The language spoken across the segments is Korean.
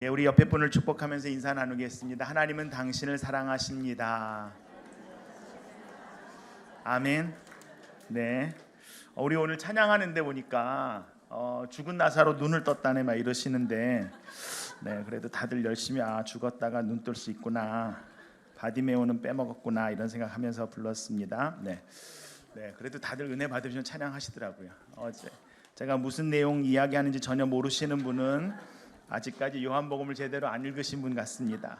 우리 옆에 분을 축복하면서 인사 나누겠습니다. 하나님은 당신을 사랑하십니다. 아멘. 네. 우리 오늘 찬양하는데 보니까 죽은 나사로 눈을 떴다네 막 이러시는데, 네, 그래도 다들 열심히 죽었다가 눈 뜰 수 있구나, 바디메오는 빼먹었구나 이런 생각하면서 불렀습니다. 네, 그래도 다들 은혜 받으시면 찬양하시더라고요. 어제 제가 무슨 내용 이야기하는지 전혀 모르시는 분은 아직까지 요한복음을 제대로 안 읽으신 분 같습니다.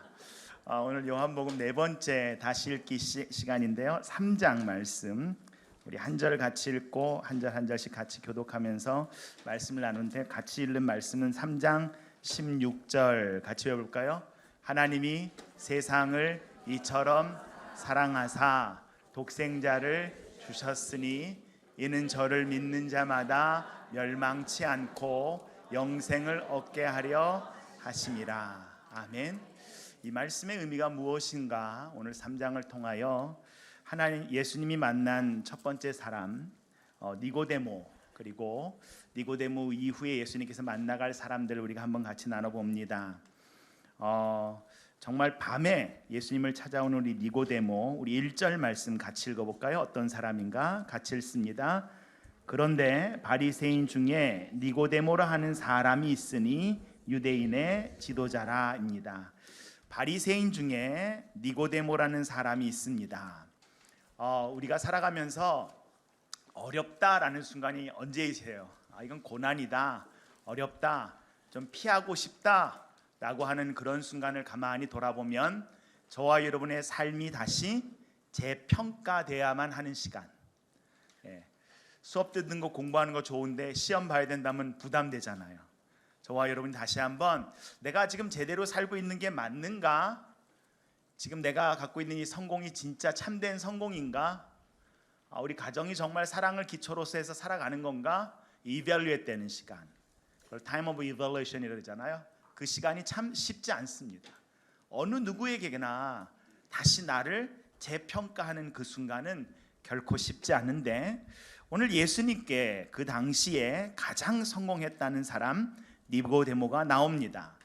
오늘 요한복음 네 번째 다시 읽기 시간인데요. 3장 말씀 우리 한 절 같이 읽고 한 절 한 절씩 같이 교독하면서 말씀을 나누는데, 같이 읽는 말씀은 3장 16절 같이 외워볼까요? 하나님이 세상을 이처럼 사랑하사 독생자를 주셨으니 이는 저를 믿는 자마다 멸망치 않고 영생을 얻게 하려 하심이라. 아멘. 이 말씀의 의미가 무엇인가? 오늘 3장을 통하여 하나님 예수님이 만난 첫 번째 사람 니고데모, 그리고 니고데모 이후에 예수님께서 만나갈 사람들을 우리가 한번 같이 나눠봅니다. 정말 밤에 예수님을 찾아온 우리 니고데모, 우리 1절 말씀 같이 읽어볼까요? 어떤 사람인가? 같이 읽습니다. 그런데 바리새인 중에 니고데모라 하는 사람이 있으니 유대인의 지도자라입니다. 바리새인 중에 니고데모라는 사람이 있습니다. 우리가 살아가면서 어렵다라는 순간이 언제이세요? 이건 고난이다, 어렵다, 좀 피하고 싶다라고 하는 그런 순간을 가만히 돌아보면 저와 여러분의 삶이 다시 재평가돼야만 하는 시간. 수업 듣는 거 공부하는 거 좋은데 시험 봐야 된다면 부담되잖아요. 저와 여러분이 다시 한번 내가 지금 제대로 살고 있는 게 맞는가? 지금 내가 갖고 있는 이 성공이 진짜 참된 성공인가? 우리 가정이 정말 사랑을 기초로서 해서 살아가는 건가? 이밸류에이트 되는 시간, 그걸 타임 오브 이벌루에이션이라고 그러잖아요. 그 시간이 참 쉽지 않습니다. 어느 누구에게나 다시 나를 재평가하는 그 순간은 결코 쉽지 않은데, 오늘 예수님께 그 당시에 가장 성공했다는 사람 니고데모가 나옵니다.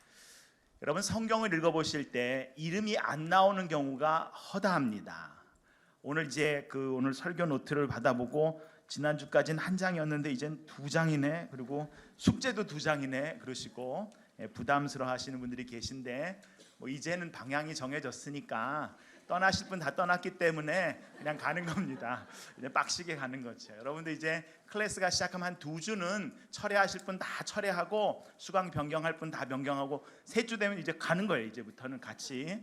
여러분, 성경을 읽어보실 때 이름이 안 나오는 경우가 허다합니다. 오늘 오늘 설교 노트를 받아보고 지난주까지는 한 장이었는데 이젠 두 장이네, 그리고 숙제도 두 장이네 그러시고 부담스러워 하시는 분들이 계신데, 이제는 방향이 정해졌으니까 떠나실 분 다 떠났기 때문에 그냥 가는 겁니다. 이제 빡시게 가는 거죠. 여러분들 이제 클래스가 시작하면 한 2주는 철회하실 분 다 철회하고 수강 변경할 분 다 변경하고 3주 되면 이제 가는 거예요. 이제부터는 같이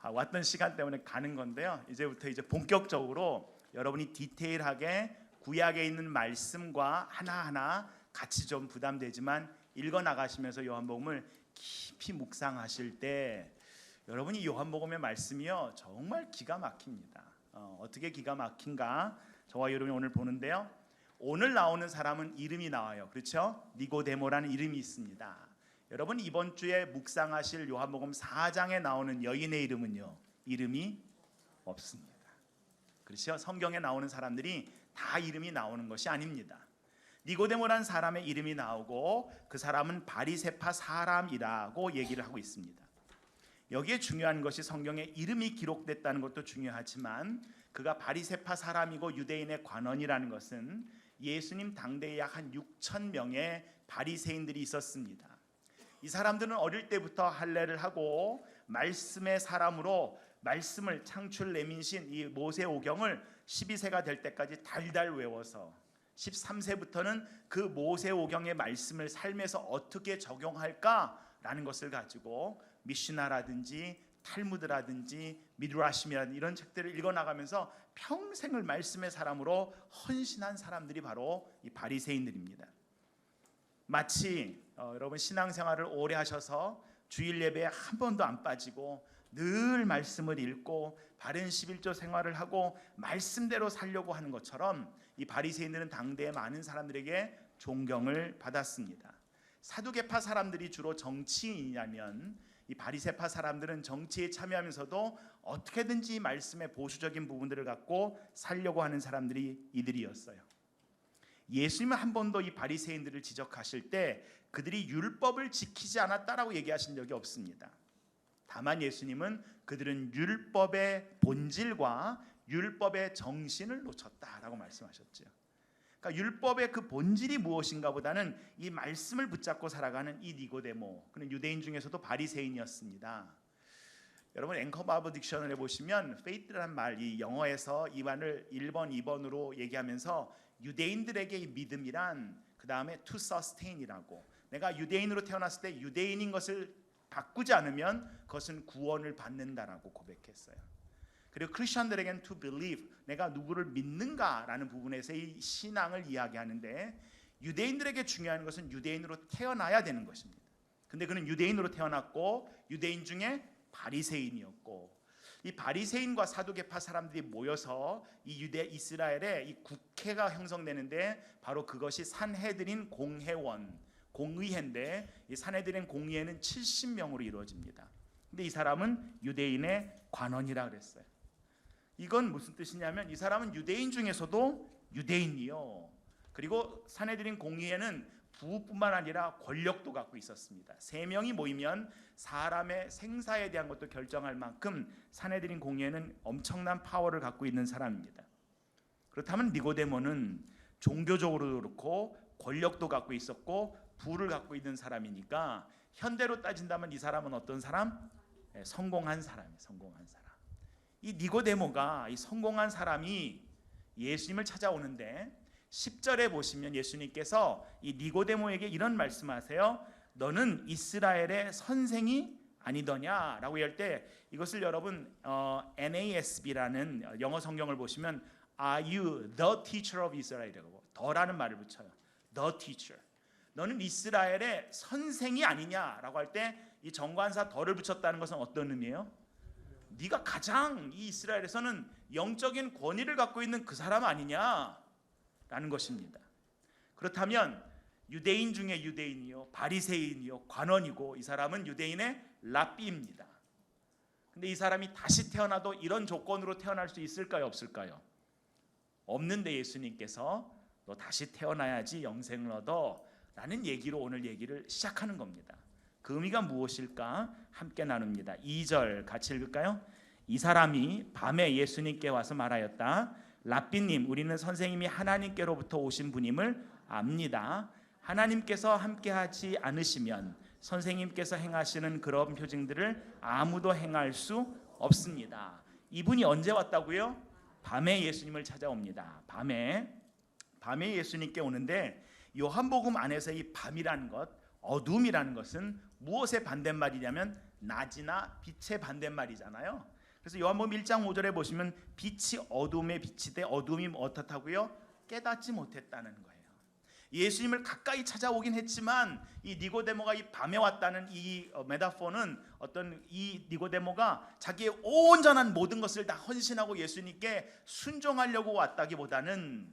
왔던 시간 때문에 가는 건데요. 이제부터 이제 본격적으로 여러분이 디테일하게 구약에 있는 말씀과 하나하나 같이 좀 부담되지만 읽어 나가시면서 요한복음을 깊이 묵상하실 때 여러분이 요한복음의 말씀이요 정말 기가 막힙니다. 어떻게 기가 막힌가? 저와 여러분이 오늘 보는데요. 오늘 나오는 사람은 이름이 나와요. 그렇죠? 니고데모라는 이름이 있습니다. 여러분, 이번 주에 묵상하실 요한복음 4장에 나오는 여인의 이름은요, 이름이 없습니다. 그렇죠? 성경에 나오는 사람들이 다 이름이 나오는 것이 아닙니다. 니고데모라는 사람의 이름이 나오고 그 사람은 바리새파 사람이라고 얘기를 하고 있습니다. 여기에 중요한 것이 성경에 이름이 기록됐다는 것도 중요하지만 그가 바리새파 사람이고 유대인의 관원이라는 것은 예수님 당대에 약 한 6천 명의 바리새인들이 있었습니다. 이 사람들은 어릴 때부터 할례를 하고 말씀의 사람으로 말씀을 창출 내민신 이 모세오경을 12세가 될 때까지 달달 외워서 13세부터는 그 모세오경의 말씀을 삶에서 어떻게 적용할까라는 것을 가지고 미시나라든지 탈무드라든지 미드라심이라든지 이런 책들을 읽어나가면서 평생을 말씀의 사람으로 헌신한 사람들이 바로 이 바리새인들입니다. 마치 여러분 신앙생활을 오래 하셔서 주일 예배에 한 번도 안 빠지고 늘 말씀을 읽고 바른 11조 생활을 하고 말씀대로 살려고 하는 것처럼 이 바리새인들은 당대의 많은 사람들에게 존경을 받았습니다. 사두개파 사람들이 주로 정치인이냐면 이 바리새파 사람들은 정치에 참여하면서도 어떻게든지 말씀의 보수적인 부분들을 갖고 살려고 하는 사람들이 이들이었어요. 예수님은 한 번도 이 바리새인들을 지적하실 때 그들이 율법을 지키지 않았다라고 얘기하신 적이 없습니다. 다만 예수님은 그들은 율법의 본질과 율법의 정신을 놓쳤다라고 말씀하셨죠. 그러니까 율법의 그 본질이 무엇인가 보다는 이 말씀을 붙잡고 살아가는 이 니고데모, 그는 유대인 중에서도 바리새인이었습니다. 여러분 앵커 바이블 딕셔너리에 보시면 faith라는 말, 이 영어에서 이 말을 1번, 2번으로 얘기하면서 유대인들에게 이 믿음이란 그 다음에 to sustain이라고, 내가 유대인으로 태어났을 때 유대인인 것을 바꾸지 않으면 그것은 구원을 받는다라고 고백했어요. 그리고 크리스천들에게는 to believe, 내가 누구를 믿는가라는 부분에서 이 신앙을 이야기하는데, 유대인들에게 중요한 것은 유대인으로 태어나야 되는 것입니다. 근데 그는 유대인으로 태어났고 유대인 중에 바리새인이었고, 이 바리새인과 사두개파 사람들이 모여서 이 유대 이스라엘에 이 국회가 형성되는데 바로 그것이 산헤드린 공회원, 공의회인데 이 산헤드린 공의회는 70명으로 이루어집니다. 근데 이 사람은 유대인의 관원이라 그랬어요. 이건 무슨 뜻이냐면 이 사람은 유대인 중에서도 유대인이요. 그리고 산헤드린 공의회는 부뿐만 아니라 권력도 갖고 있었습니다. 3명이 모이면 사람의 생사에 대한 것도 결정할 만큼 산헤드린 공의회는 엄청난 파워를 갖고 있는 사람입니다. 그렇다면 니고데모는 종교적으로도 그렇고 권력도 갖고 있었고 부를 갖고 있는 사람이니까 현대로 따진다면 이 사람은 어떤 사람? 성공한 사람이에요. 성공한 사람. 이 니고데모가, 이 성공한 사람이 예수님을 찾아오는데 10절에 보시면 예수님께서 이 니고데모에게 이런 말씀하세요. 너는 이스라엘의 선생이 아니더냐라고 할 때, 이것을 여러분 NASB라는 영어 성경을 보시면 Are you the teacher of Israel이라고 더라는 말을 붙여요. The teacher. 너는 이스라엘의 선생이 아니냐라고 할 때 이 정관사 더를 붙였다는 것은 어떤 의미예요? 네가 가장 이 이스라엘에서는 영적인 권위를 갖고 있는 그 사람 아니냐라는 것입니다. 그렇다면 유대인 중에 유대인이요, 바리새인이요, 관원이고, 이 사람은 유대인의 랍비입니다. 근데 이 사람이 다시 태어나도 이런 조건으로 태어날 수 있을까요, 없을까요? 없는데 예수님께서 너 다시 태어나야지 영생을 얻어 라는 얘기로 오늘 얘기를 시작하는 겁니다. 그 의미가 무엇일까 함께 나눕니다. 2절 같이 읽을까요? 이 사람이 밤에 예수님께 와서 말하였다. 랍비님, 우리는 선생님이 하나님께로부터 오신 분임을 압니다. 하나님께서 함께하지 않으시면 선생님께서 행하시는 그런 표징들을 아무도 행할 수 없습니다. 이분이 언제 왔다고요? 밤에 예수님을 찾아옵니다. 밤에 예수님께 오는데, 요한복음 안에서 이 밤이라는 것, 어둠이라는 것은 무엇의 반대말이냐면 낮이나 빛의 반대말이잖아요. 그래서 요한복음 1장 5절에 보시면 빛이 어둠에 비치되 어둠이 어떻다고요? 깨닫지 못했다는 거예요. 예수님을 가까이 찾아오긴 했지만 이 니고데모가 이 밤에 왔다는 이 메타포는 어떤 이 니고데모가 자기의 온전한 모든 것을 다 헌신하고 예수님께 순종하려고 왔다기보다는,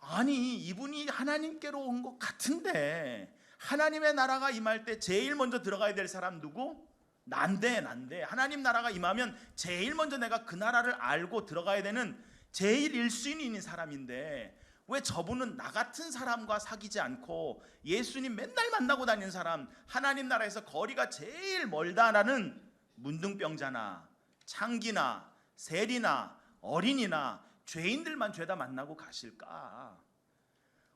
아니 이분이 하나님께로 온 것 같은데 하나님의 나라가 임할 때 제일 먼저 들어가야 될 사람 누구? 난데. 하나님 나라가 임하면 제일 먼저 내가 그 나라를 알고 들어가야 되는 제일 1순위인 사람인데 왜 저분은 나 같은 사람과 사귀지 않고 예수님 맨날 만나고 다니는 사람, 하나님 나라에서 거리가 제일 멀다라는 문둥병자나 창기나 세리나 어린이나 죄인들만 죄다 만나고 가실까?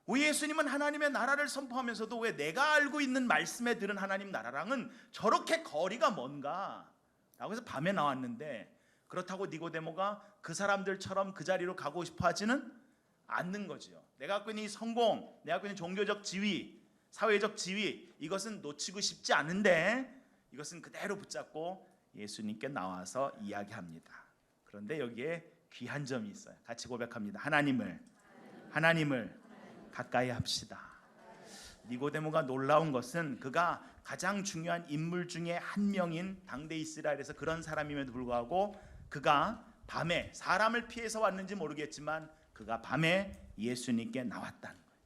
왜 예수님은 하나님의 나라를 선포하면서도 왜 내가 알고 있는 말씀에 들은 하나님 나라랑은 저렇게 거리가 먼가? 라고 해서 밤에 나왔는데, 그렇다고 니고데모가 그 사람들처럼 그 자리로 가고 싶어 하지는 않는 거죠. 내가 갖고 있는 이 성공, 내가 갖고 있는 종교적 지위, 사회적 지위, 이것은 놓치고 싶지 않은데 이것은 그대로 붙잡고 예수님께 나와서 이야기합니다. 그런데 여기에 귀한 점이 있어요. 같이 고백합니다. 하나님을 가까이 합시다. 니고데모가 놀라운 것은 그가 가장 중요한 인물 중에 한 명인 당대 이스라엘에서 그런 사람임에도 불구하고 그가 밤에, 사람을 피해서 왔는지 모르겠지만 그가 밤에 예수님께 나왔다는 거예요.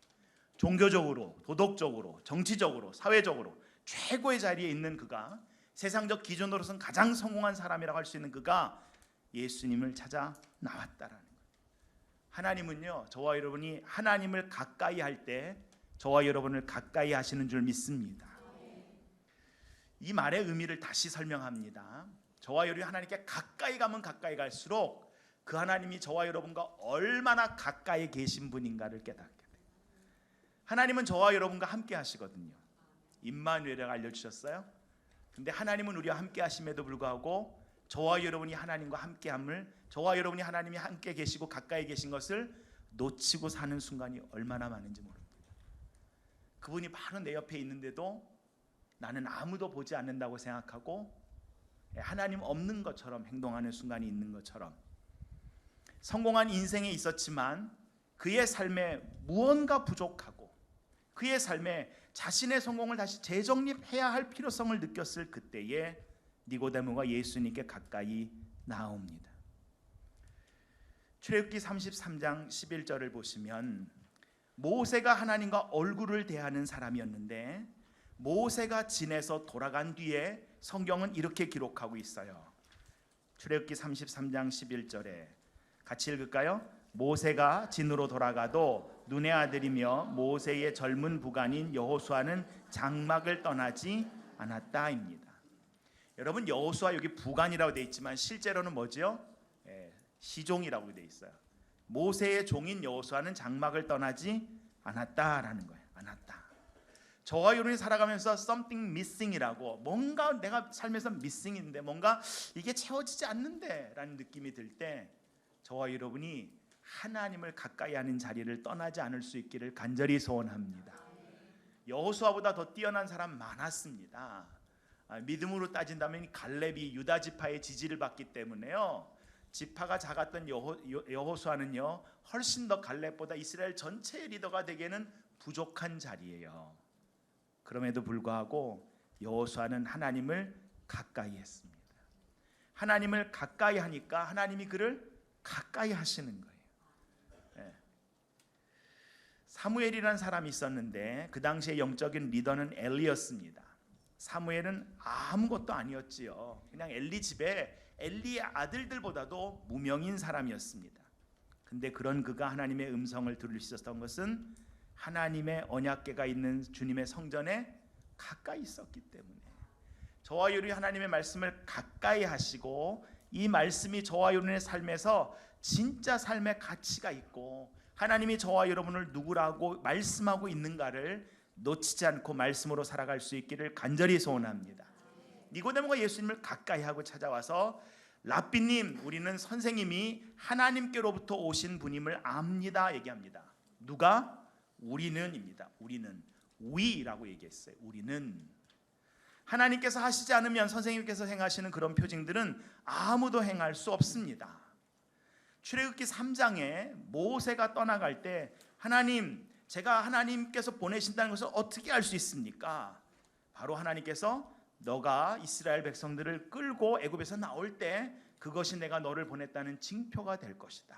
종교적으로, 도덕적으로, 정치적으로, 사회적으로 최고의 자리에 있는 그가, 세상적 기준으로서는 가장 성공한 사람이라고 할 수 있는 그가 예수님을 찾아 나왔다라는 거예요. 하나님은요, 저와 여러분이 하나님을 가까이 할 때 저와 여러분을 가까이 하시는 줄 믿습니다. 이 말의 의미를 다시 설명합니다. 저와 여러분이 하나님께 가까이 가면 가까이 갈수록 그 하나님이 저와 여러분과 얼마나 가까이 계신 분인가를 깨닫게 돼요. 하나님은 저와 여러분과 함께 하시거든요. 임마누엘이라고 알려주셨어요. 근데 하나님은 우리와 함께 하심에도 불구하고 저와 여러분이 하나님과 함께함을, 저와 여러분이 하나님이 함께 계시고 가까이 계신 것을 놓치고 사는 순간이 얼마나 많은지 모릅니다. 그분이 바로 내 옆에 있는데도 나는 아무도 보지 않는다고 생각하고 하나님 없는 것처럼 행동하는 순간이 있는 것처럼, 성공한 인생에 있었지만 그의 삶에 무언가 부족하고 그의 삶에 자신의 성공을 다시 재정립해야 할 필요성을 느꼈을 그때에 니고데모가 예수님께 가까이 나옵니다. 출애굽기 33장 11절을 보시면 모세가 하나님과 얼굴을 대하는 사람이었는데 모세가 진에서 돌아간 뒤에 성경은 이렇게 기록하고 있어요. 출애굽기 33장 11절에 같이 읽을까요? 모세가 진으로 돌아가도 눈의 아들이며 모세의 젊은 부관인 여호수아는 장막을 떠나지 않았다입니다. 여러분, 여호수아 여기 부관이라고 되어 있지만 실제로는 뭐지요? 시종이라고 되어 있어요. 모세의 종인 여호수아는 장막을 떠나지 않았다라는 거예요. 않았다. 저와 여러분이 살아가면서 something missing이라고, 뭔가 내가 삶에서 missing인데 뭔가 이게 채워지지 않는데 라는 느낌이 들 때 저와 여러분이 하나님을 가까이 하는 자리를 떠나지 않을 수 있기를 간절히 소원합니다. 여호수아보다 더 뛰어난 사람 많았습니다. 믿음으로 따진다면 갈렙이 유다 지파의 지지를 받기 때문에요, 지파가 작았던 여호수아는요 훨씬 더 갈렙보다 이스라엘 전체의 리더가 되기에는 부족한 자리예요. 그럼에도 불구하고 여호수아는 하나님을 가까이 했습니다. 하나님을 가까이 하니까 하나님이 그를 가까이 하시는 거예요. 사무엘이라는 사람이 있었는데 그 당시의 영적인 리더는 엘리였습니다. 사무엘은 아무것도 아니었지요. 그냥 엘리 집에 엘리의 아들들보다도 무명인 사람이었습니다. 근데 그런 그가 하나님의 음성을 들을 수 있었던 것은 하나님의 언약궤가 있는 주님의 성전에 가까이 있었기 때문에, 저와 여러분이 하나님의 말씀을 가까이 하시고 이 말씀이 저와 여러분의 삶에서 진짜 삶의 가치가 있고 하나님이 저와 여러분을 누구라고 말씀하고 있는가를 놓치지 않고 말씀으로 살아갈 수 있기를 간절히 소원합니다. 니고데모가 예수님을 가까이 하고 찾아와서 랍비님, 우리는 선생님이 하나님께로부터 오신 분임을 압니다 얘기합니다. 누가? 우리는입니다. 우리는, we라고 얘기했어요. 우리는. 하나님께서 하시지 않으면 선생님께서 행하시는 그런 표징들은 아무도 행할 수 없습니다. 출애굽기 3장에 모세가 떠나갈 때 하나님, 제가 하나님께서 보내신다는 것을 어떻게 알 수 있습니까? 바로 하나님께서 너가 이스라엘 백성들을 끌고 애굽에서 나올 때 그것이 내가 너를 보냈다는 징표가 될 것이다.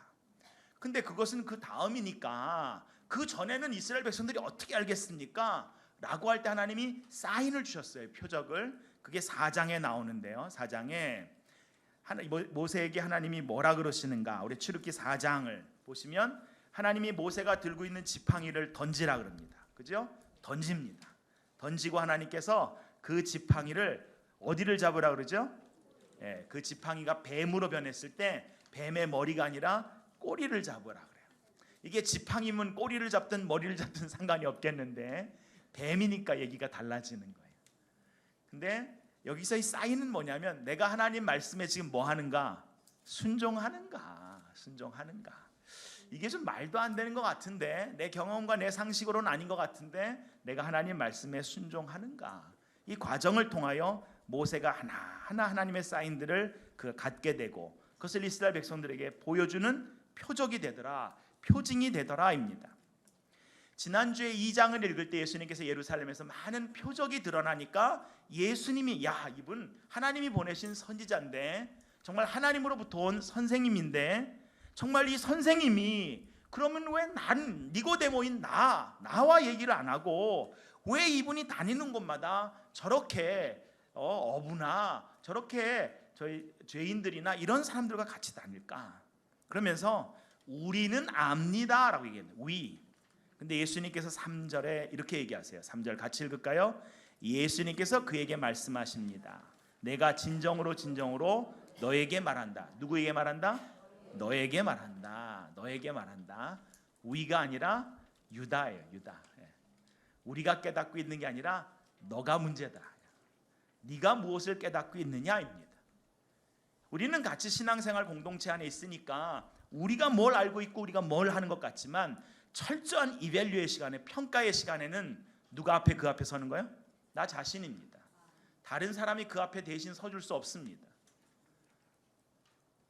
근데 그것은 그 다음이니까 그 전에는 이스라엘 백성들이 어떻게 알겠습니까? 라고 할 때 하나님이 사인을 주셨어요. 표적을. 그게 4장에 나오는데요. 4장에 모세에게 하나님이 뭐라 그러시는가? 우리 출애굽기 4장을 보시면 하나님이 모세가 들고 있는 지팡이를 던지라 그럽니다. 그죠? 던집니다. 던지고 하나님께서 그 지팡이를 어디를 잡으라 그러죠? 그 지팡이가 뱀으로 변했을 때 뱀의 머리가 아니라 꼬리를 잡으라 그래요. 이게 지팡이면 꼬리를 잡든 머리를 잡든 상관이 없겠는데 뱀이니까 얘기가 달라지는 거예요. 근데 여기서 이 사인은 뭐냐면 내가 하나님 말씀에 지금 뭐 하는가? 순종하는가? 이게 좀 말도 안 되는 것 같은데, 내 경험과 내 상식으로는 아닌 것 같은데 내가 하나님 말씀에 순종하는가? 이 과정을 통하여 모세가 하나하나 하나님의 사인들을 갖게 되고 그것을 이스라엘 백성들에게 보여주는 표적이 되더라, 표징이 되더라입니다. 지난주에 2장을 읽을 때 예수님께서 예루살렘에서 많은 표적이 드러나니까 예수님이, 야, 이분 하나님이 보내신 선지자인데, 정말 하나님으로부터 온 선생님인데, 정말 이 선생님이 그러면 왜 난 니고데모인 나와 얘기를 안 하고 왜 이분이 다니는 곳마다 저렇게 어부나 저렇게 저희 죄인들이나 이런 사람들과 같이 다닐까? 그러면서 우리는 압니다 라고 얘기했는데 we. 근데 예수님께서 3절에 이렇게 얘기하세요. 3절 같이 읽을까요? 예수님께서 그에게 말씀하십니다. 내가 진정으로 너에게 말한다. 누구에게 말한다? 너에게 말한다. 너에게 말한다. 우리가 아니라 유다예요. 유다. 우리가 깨닫고 있는 게 아니라 너가 문제다. 네가 무엇을 깨닫고 있느냐입니다. 우리는 같이 신앙생활 공동체 안에 있으니까 우리가 뭘 알고 있고 우리가 뭘 하는 것 같지만 철저한 이밸류의 시간에, 평가의 시간에는 누가 앞에 그 앞에 서는 거예요? 나 자신입니다. 다른 사람이 그 앞에 대신 서줄 수 없습니다.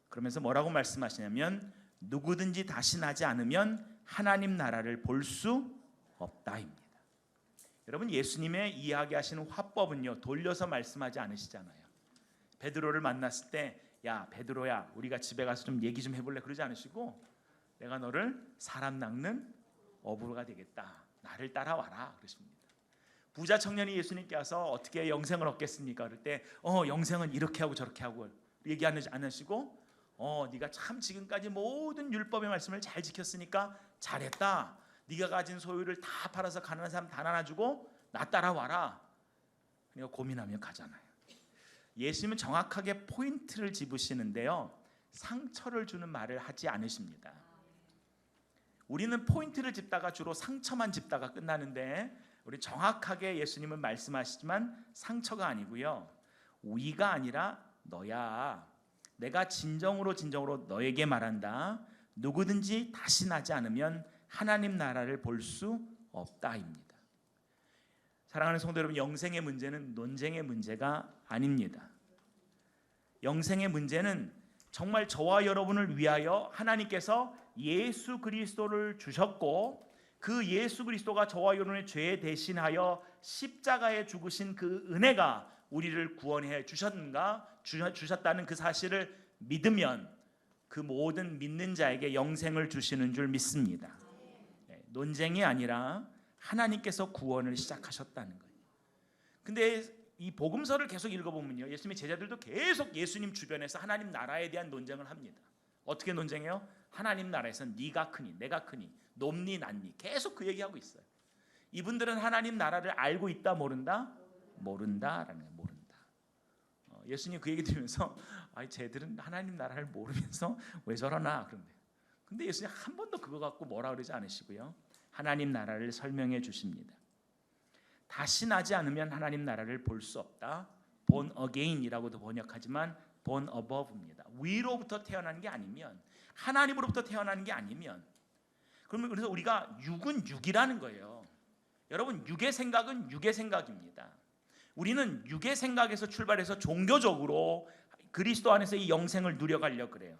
그러면서 뭐라고 말씀하시냐면 누구든지 다시 나지 않으면 하나님 나라를 볼 수 없다입니다. 여러분, 예수님의 이야기하시는 화법은요, 돌려서 말씀하지 않으시잖아요. 베드로를 만났을 때 야 베드로야, 우리가 집에 가서 좀 얘기 좀 해볼래? 그러지 않으시고 내가 너를 사람 낚는 어부가 되겠다. 나를 따라와라 그러십니다. 부자 청년이 예수님께 와서 어떻게 영생을 얻겠습니까? 그럴 때 영생은 이렇게 하고 저렇게 하고 얘기하지 않으시고 네가 참 지금까지 모든 율법의 말씀을 잘 지켰으니까 잘했다. 네가 가진 소유를 다 팔아서 가난한 사람 다 나눠주고 나 따라와라. 그러니까 고민하며 가잖아요. 예수님은 정확하게 포인트를 집으시는데요, 상처를 주는 말을 하지 않으십니다. 우리는 포인트를 짚다가 주로 상처만 짚다가 끝나는데 우리 정확하게 예수님은 말씀하시지만 상처가 아니고요, 우리가 아니라 너야. 내가 진정으로 너에게 말한다. 누구든지 다시 나지 않으면 하나님 나라를 볼 수 없다입니다. 사랑하는 성도 여러분, 영생의 문제는 논쟁의 문제가 아닙니다. 영생의 문제는 정말 저와 여러분을 위하여 하나님께서 예수 그리스도를 주셨고 그 예수 그리스도가 저와 여러분의 죄에 대신하여 십자가에 죽으신 그 은혜가 우리를 구원해 주셨다는 그 사실을 믿으면 그 모든 믿는 자에게 영생을 주시는 줄 믿습니다. 논쟁이 아니라 하나님께서 구원을 시작하셨다는 거예요. 근데 이 복음서를 계속 읽어보면요, 예수님의 제자들도 계속 예수님 주변에서 하나님 나라에 대한 논쟁을 합니다. 어떻게 논쟁해요? 하나님 나라에서 네가 크니 내가 크니 높니 낮니 계속 그 얘기하고 있어요. 이분들은 하나님 나라를 알고 있다 모른다? 모른다라는 거예요. 모른다. 예수님 그 얘기 들으면서 쟤들은 하나님 나라를 모르면서 왜 저러나 그런데. 근데 예수님 한 번도 그거 갖고 뭐라 그러지 않으시고요, 하나님 나라를 설명해 주십니다. 다시 나지 않으면 하나님 나라를 볼 수 없다. born again이라고도 번역하지만 born above입니다. 위로부터 태어난 게 아니면, 하나님으로부터 태어나는 게 아니면, 그러면 그래서 우리가 육은 육이라는 거예요. 여러분, 육의 생각은 육의 생각입니다. 우리는 육의 생각에서 출발해서 종교적으로 그리스도 안에서 이 영생을 누려가려고 그래요.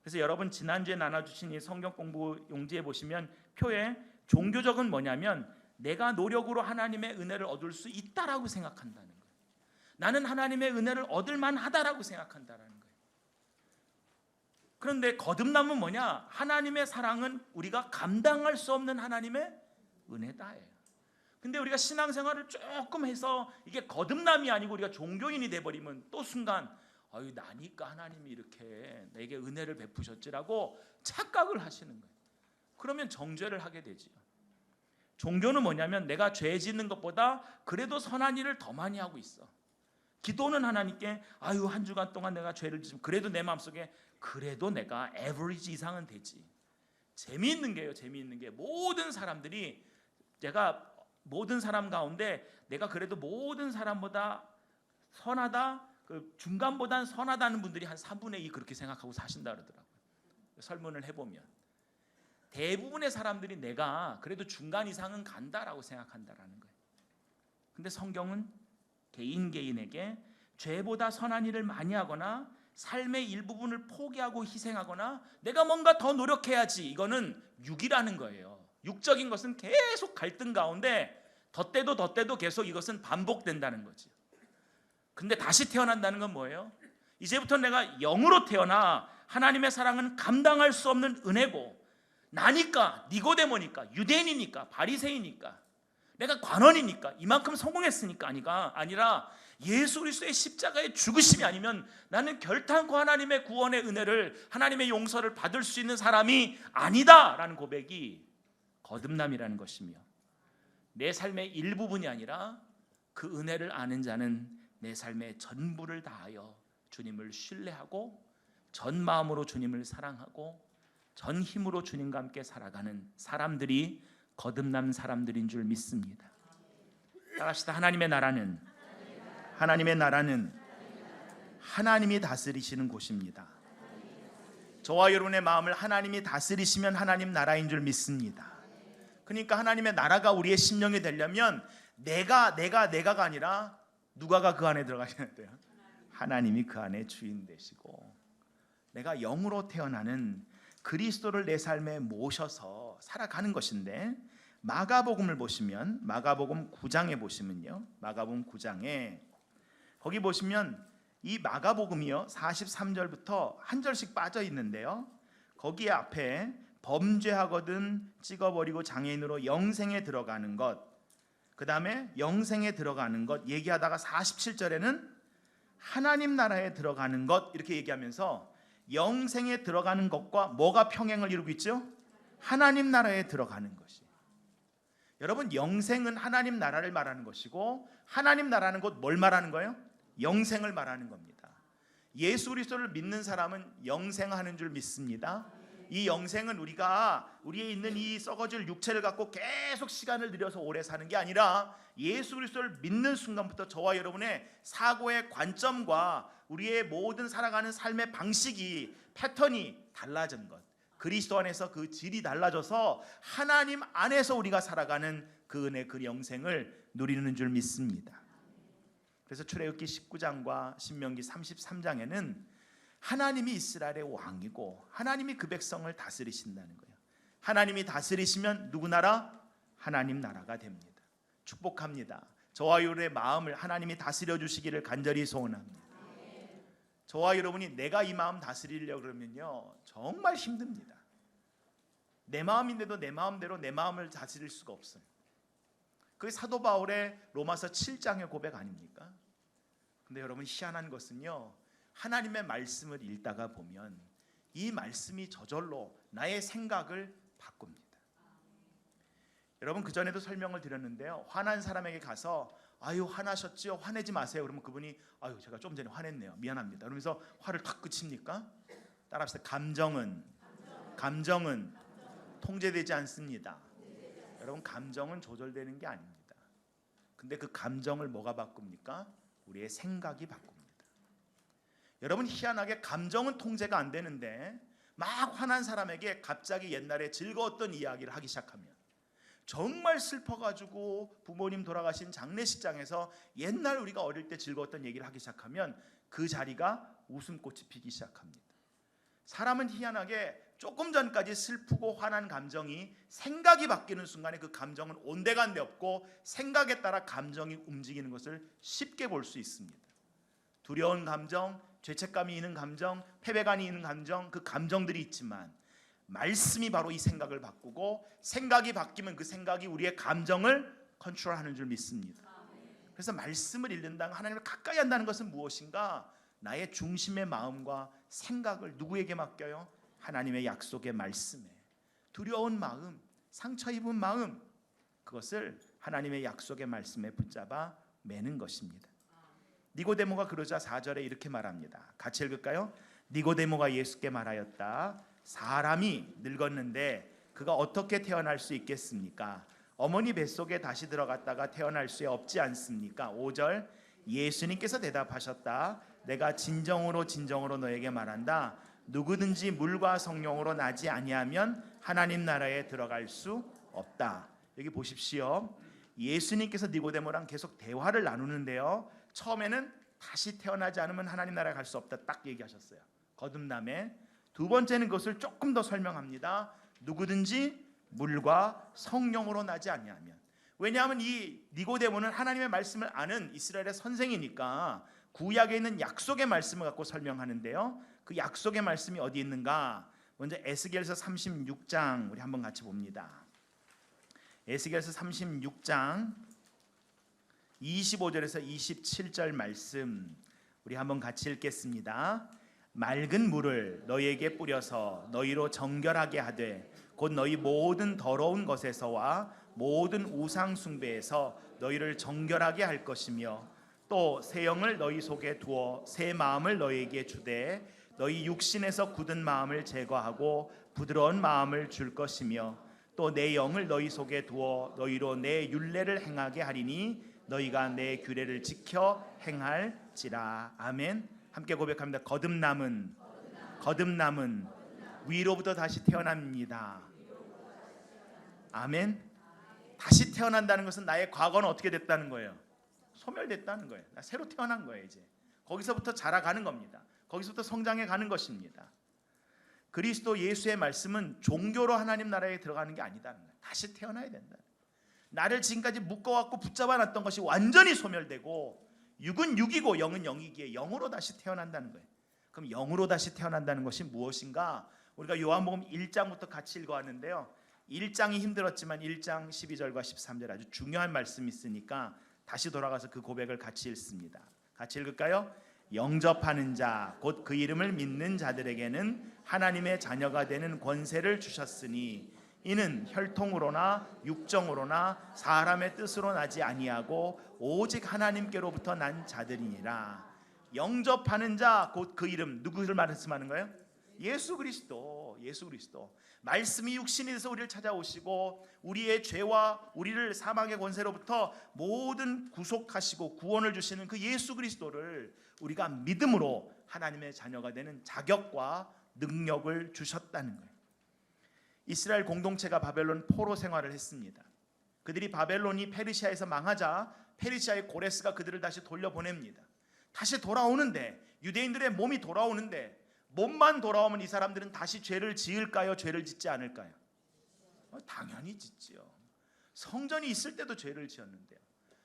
그래서 여러분 지난주에 나눠주신 이 성경 공부 용지에 보시면 표에 종교적은 뭐냐면 내가 노력으로 하나님의 은혜를 얻을 수 있다라고 생각한다는 거예요. 나는 하나님의 은혜를 얻을 만하다라고 생각한다라는 거예요. 그런데 거듭남은 뭐냐? 하나님의 사랑은 우리가 감당할 수 없는 하나님의 은혜다예요. 근데 우리가 신앙생활을 조금 해서 이게 거듭남이 아니고 우리가 종교인이 돼버리면 또 순간 나니까 하나님이 이렇게 내게 은혜를 베푸셨지라고 착각을 하시는 거예요. 그러면 정죄를 하게 되지요. 종교는 뭐냐면 내가 죄 짓는 것보다 그래도 선한 일을 더 많이 하고 있어. 기도는 하나님께 한 주간 동안 내가 죄를 지으면 그래도 내 마음속에 그래도 내가 에버리지 이상은 되지. 재미있는 게요. 재미있는 게 모든 사람들이 모든 사람 가운데 내가 그래도 모든 사람보다 선하다, 그 중간보다는 선하다는 분들이 한 3분의 2 그렇게 생각하고 사신다 그러더라고요. 설문을 해보면 대부분의 사람들이 내가 그래도 중간 이상은 간다라고 생각한다라는 거예요. 근데 성경은 개인에게 죄보다 선한 일을 많이 하거나 삶의 일부분을 포기하고 희생하거나 내가 뭔가 더 노력해야지, 이거는 육이라는 거예요. 육적인 것은 계속 갈등 가운데 덧대도 계속 이것은 반복된다는 거지. 근데 다시 태어난다는 건 뭐예요? 이제부터 내가 영으로 태어나 하나님의 사랑은 감당할 수 없는 은혜고, 나니까, 니고데모니까, 유대인이니까, 바리새이니까, 내가 관원이니까, 이만큼 성공했으니까 아니라 예수 그리스도의 십자가의 죽으심이 아니면 나는 결탄코 하나님의 구원의 은혜를, 하나님의 용서를 받을 수 있는 사람이 아니다라는 고백이 거듭남이라는 것이며, 내 삶의 일부분이 아니라 그 은혜를 아는 자는 내 삶의 전부를 다하여 주님을 신뢰하고 전 마음으로 주님을 사랑하고 전 힘으로 주님과 함께 살아가는 사람들이 거듭남 사람들인 줄 믿습니다. 따라합시다. 하나님의 나라는 하나님이 다스리시는 곳입니다. 저와 여러분의 마음을 하나님이 다스리시면 하나님 나라인 줄 믿습니다. 그러니까 하나님의 나라가 우리의 심령이 되려면 내가가 아니라 누가가 그 안에 들어가셔야 돼요. 하나님이 그 안에 주인 되시고 내가 영으로 태어나는 그리스도를 내 삶에 모셔서 살아가는 것인데, 마가복음을 보시면 마가복음 9장에 보시면요, 마가복음 9장에 거기 보시면 이 마가복음이요 43절부터 한 절씩 빠져 있는데요, 거기에 앞에 범죄하거든 찍어버리고 장애인으로 영생에 들어가는 것, 그 다음에 영생에 들어가는 것 얘기하다가 47절에는 하나님 나라에 들어가는 것 이렇게 얘기하면서 영생에 들어가는 것과 뭐가 평행을 이루고 있죠? 하나님 나라에 들어가는 것이. 여러분, 영생은 하나님 나라를 말하는 것이고 하나님 나라는 것 뭘 말하는 거예요? 영생을 말하는 겁니다. 예수 그리스도를 믿는 사람은 영생하는 줄 믿습니다. 이 영생은 우리가 우리에 있는 이 썩어질 육체를 갖고 계속 시간을 들여서 오래 사는 게 아니라 예수 그리스도를 믿는 순간부터 저와 여러분의 사고의 관점과 우리의 모든 살아가는 삶의 방식이, 패턴이 달라진 것, 그리스도 안에서 그 질이 달라져서 하나님 안에서 우리가 살아가는 그 은혜, 그 영생을 누리는 줄 믿습니다. 그래서 출애굽기 19장과 신명기 33장에는 하나님이 이스라엘의 왕이고 하나님이 그 백성을 다스리신다는 거예요. 하나님이 다스리시면 누구 나라? 하나님 나라가 됩니다. 축복합니다. 저와 여러분의 마음을 하나님이 다스려 주시기를 간절히 소원합니다. 저와 여러분이 내가 이 마음 다스리려고 그러면요 정말 힘듭니다. 내 마음인데도 내 마음대로 내 마음을 다스릴 수가 없어요. 그게 사도 바울의 로마서 7장의 고백 아닙니까? 근데 여러분, 희한한 것은요, 하나님의 말씀을 읽다가 보면 이 말씀이 저절로 나의 생각을 바꿉니다. 여러분, 그전에도 설명을 드렸는데요, 화난 사람에게 가서 아유 화나셨지요? 화내지 마세요. 그러면 그분이 아유 제가 좀 전에 화냈네요. 미안합니다. 그러면서 화를 탁 그칩니까? 따라합시다. 감정은 통제되지 않습니다. 여러분, 감정은 조절되는 게 아닙니다. 근데 그 감정을 뭐가 바꿉니까? 우리의 생각이 바꿉니다. 여러분, 희한하게 감정은 통제가 안 되는데 막 화난 사람에게 갑자기 옛날에 즐거웠던 이야기를 하기 시작하면, 정말 슬퍼가지고 부모님 돌아가신 장례식장에서 옛날 우리가 어릴 때 즐거웠던 얘기를 하기 시작하면 그 자리가 웃음꽃이 피기 시작합니다. 사람은 희한하게 조금 전까지 슬프고 화난 감정이 생각이 바뀌는 순간에 그 감정은 온데간데 없고 생각에 따라 감정이 움직이는 것을 쉽게 볼 수 있습니다. 두려운 감정, 죄책감이 있는 감정, 패배감이 있는 감정, 그 감정들이 있지만 말씀이 바로 이 생각을 바꾸고 생각이 바뀌면 그 생각이 우리의 감정을 컨트롤하는 줄 믿습니다. 그래서 말씀을 읽는다, 하나님을 가까이 한다는 것은 무엇인가? 나의 중심의 마음과 생각을 누구에게 맡겨요? 하나님의 약속의 말씀에. 두려운 마음, 상처 입은 마음, 그것을 하나님의 약속의 말씀에 붙잡아 매는 것입니다. 니고데모가 그러자 4절에 이렇게 말합니다. 같이 읽을까요? 니고데모가 예수께 말하였다. 사람이 늙었는데 그가 어떻게 태어날 수 있겠습니까? 어머니 뱃속에 다시 들어갔다가 태어날 수 없지 않습니까? 5절, 예수님께서 대답하셨다. 내가 진정으로 너에게 말한다. 누구든지 물과 성령으로 나지 아니하면 하나님 나라에 들어갈 수 없다. 여기 보십시오. 예수님께서 니고데모랑 계속 대화를 나누는데요, 처음에는 다시 태어나지 않으면 하나님 나라에 갈 수 없다 딱 얘기하셨어요. 거듭남에. 두 번째는 그것을 조금 더 설명합니다. 누구든지 물과 성령으로 나지 아니하면. 왜냐하면 이 니고데모는 하나님의 말씀을 아는 이스라엘의 선생이니까 구약에 있는 약속의 말씀을 갖고 설명하는데요, 그 약속의 말씀이 어디 있는가? 먼저 에스겔서 36장 우리 한번 같이 봅니다. 에스겔서 36장 25절에서 27절 말씀 우리 한번 같이 읽겠습니다. 맑은 물을 너희에게 뿌려서 너희로 정결하게 하되 곧 너희 모든 더러운 것에서와 모든 우상 숭배에서 너희를 정결하게 할 것이며 또 새 영을 너희 속에 두어 새 마음을 너희에게 주되 너희 육신에서 굳은 마음을 제거하고 부드러운 마음을 줄 것이며 또 내 영을 너희 속에 두어 너희로 내 율례를 행하게 하리니 너희가 내 규례를 지켜 행할지라. 아멘. 함께 고백합니다. 거듭남은 위로부터 다시 태어납니다. 아멘. 다시 태어난다는 것은 나의 과거는 어떻게 됐다는 거예요? 소멸됐다는 거예요. 나 새로 태어난 거예요. 이제 거기서부터 자라가는 겁니다. 거기서부터 성장해 가는 것입니다. 그리스도 예수의 말씀은 종교로 하나님 나라에 들어가는 게 아니다는 거예요. 다시 태어나야 된다. 나를 지금까지 묶어왔고 붙잡아 놨던 것이 완전히 소멸되고 육은 육이고 영은 영이기에 영으로 다시 태어난다는 거예요. 그럼 영으로 다시 태어난다는 것이 무엇인가? 우리가 요한복음 1장부터 같이 읽어왔는데요. 1장이 힘들었지만 1장 12절과 13절 아주 중요한 말씀이 있으니까 다시 돌아가서 그 고백을 같이 읽습니다. 같이 읽을까요? 영접하는 자 곧 그 이름을 믿는 자들에게는 하나님의 자녀가 되는 권세를 주셨으니 이는 혈통으로나 육정으로나 사람의 뜻으로 나지 아니하고 오직 하나님께로부터 난 자들이니라. 영접하는 자 곧 그 이름, 누구를 말씀하는 거예요? 예수 그리스도. 예수 그리스도. 말씀이 육신이 돼서 우리를 찾아오시고 우리의 죄와 우리를 사망의 권세로부터 모든 구속하시고 구원을 주시는 그 예수 그리스도를 우리가 믿음으로 하나님의 자녀가 되는 자격과 능력을 주셨다는 거예요. 이스라엘 공동체가 바벨론 포로 생활을 했습니다. 그들이 바벨론이 페르시아에서 망하자 페르시아의 고레스가 그들을 다시 돌려보냅니다. 다시 돌아오는데 유대인들의 몸이 돌아오는데 몸만 돌아오면 이 사람들은 다시 죄를 지을까요? 죄를 짓지 않을까요? 당연히 짓지요. 성전이 있을 때도 죄를 지었는데요.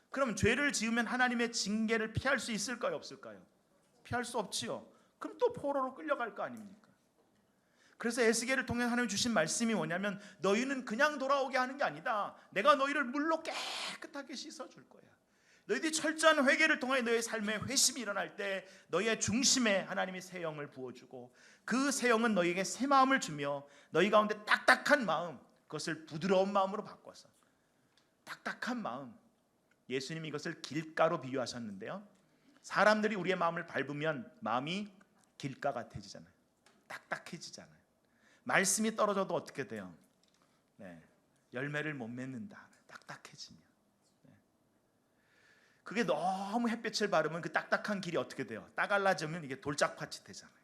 그럼 죄를 지으면 하나님의 징계를 피할 수 있을까요? 없을까요? 피할 수 없지요. 그럼 또 포로로 끌려갈 거 아닙니까? 그래서 에스겔을 통해 하나님 주신 말씀이 뭐냐면 너희는 그냥 돌아오게 하는 게 아니다. 내가 너희를 물로 깨끗하게 씻어줄 거야. 너희들이 철저한 회개를 통해 너희의 삶에 회심이 일어날 때 너희의 중심에 하나님이 새 영을 부어주고 그 새 영은 너희에게 새 마음을 주며 너희 가운데 딱딱한 마음, 그것을 부드러운 마음으로 바꿔서 딱딱한 마음, 예수님이 이것을 길가로 비유하셨는데요. 사람들이 우리의 마음을 밟으면 마음이 길가 같아지잖아요. 딱딱해지잖아요. 말씀이 떨어져도 어떻게 돼요? 열매를 못 맺는다. 딱딱해지면. 그게 너무 햇볕을 바르면 그 딱딱한 길이 어떻게 돼요? 따갈라지면 이게 돌짝밭이 되잖아요.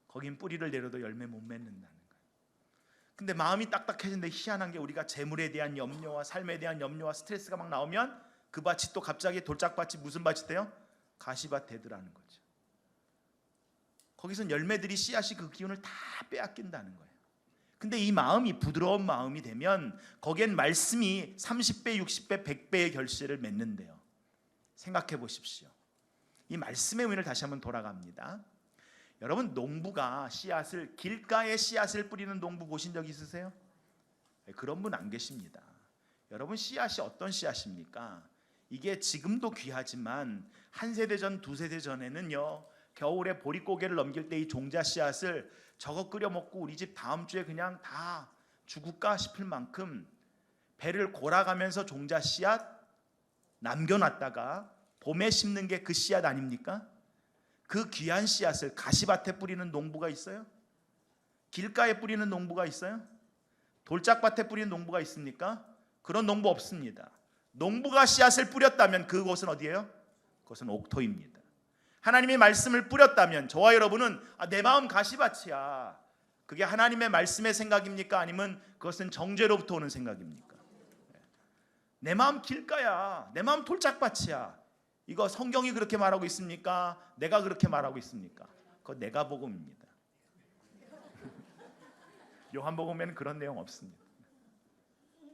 거긴 뿌리를 내려도 열매 못 맺는다는 거예요. 근데 마음이 딱딱해진데 희한한 게 우리가 재물에 대한 염려와 삶에 대한 염려와 스트레스가 막 나오면 그 밭이 또 갑자기 돌짝밭이 무슨 밭이 돼요? 가시밭 되더라는 거죠. 거기선 열매들이 씨앗이 그 기운을 다 빼앗긴다는 거예요. 근데 이 마음이 부드러운 마음이 되면 거기엔 말씀이 30배, 60배, 100배의 결실을 맺는데요. 생각해 보십시오. 이 말씀의 의미를 다시 한번 돌아갑니다. 여러분, 농부가 씨앗을 길가에 씨앗을 뿌리는 농부 보신 적 있으세요? 그런 분 안 계십니다. 여러분, 씨앗이 어떤 씨앗입니까? 이게 지금도 귀하지만 한 세대 전, 두 세대 전에는요, 겨울에 보릿고개를 넘길 때 이 종자 씨앗을 저거 끓여 먹고 우리 집 다음 주에 그냥 다 죽을까 싶을 만큼 배를 골아가면서 종자 씨앗 남겨놨다가 봄에 심는 게 그 씨앗 아닙니까? 그 귀한 씨앗을 가시밭에 뿌리는 농부가 있어요? 길가에 뿌리는 농부가 있어요? 돌짝밭에 뿌리는 농부가 있습니까? 그런 농부 없습니다. 농부가 씨앗을 뿌렸다면 그곳은 어디예요? 그것은 옥토입니다. 하나님의 말씀을 뿌렸다면 저와 여러분은 내 마음 가시밭이야. 그게 하나님의 말씀의 생각입니까? 아니면 그것은 정죄로부터 오는 생각입니까? 내 마음 길가야. 내 마음 돌짝밭이야. 이거 성경이 그렇게 말하고 있습니까? 내가 그렇게 말하고 있습니까? 그거 내가 복음입니다. 요한복음에는 그런 내용 없습니다.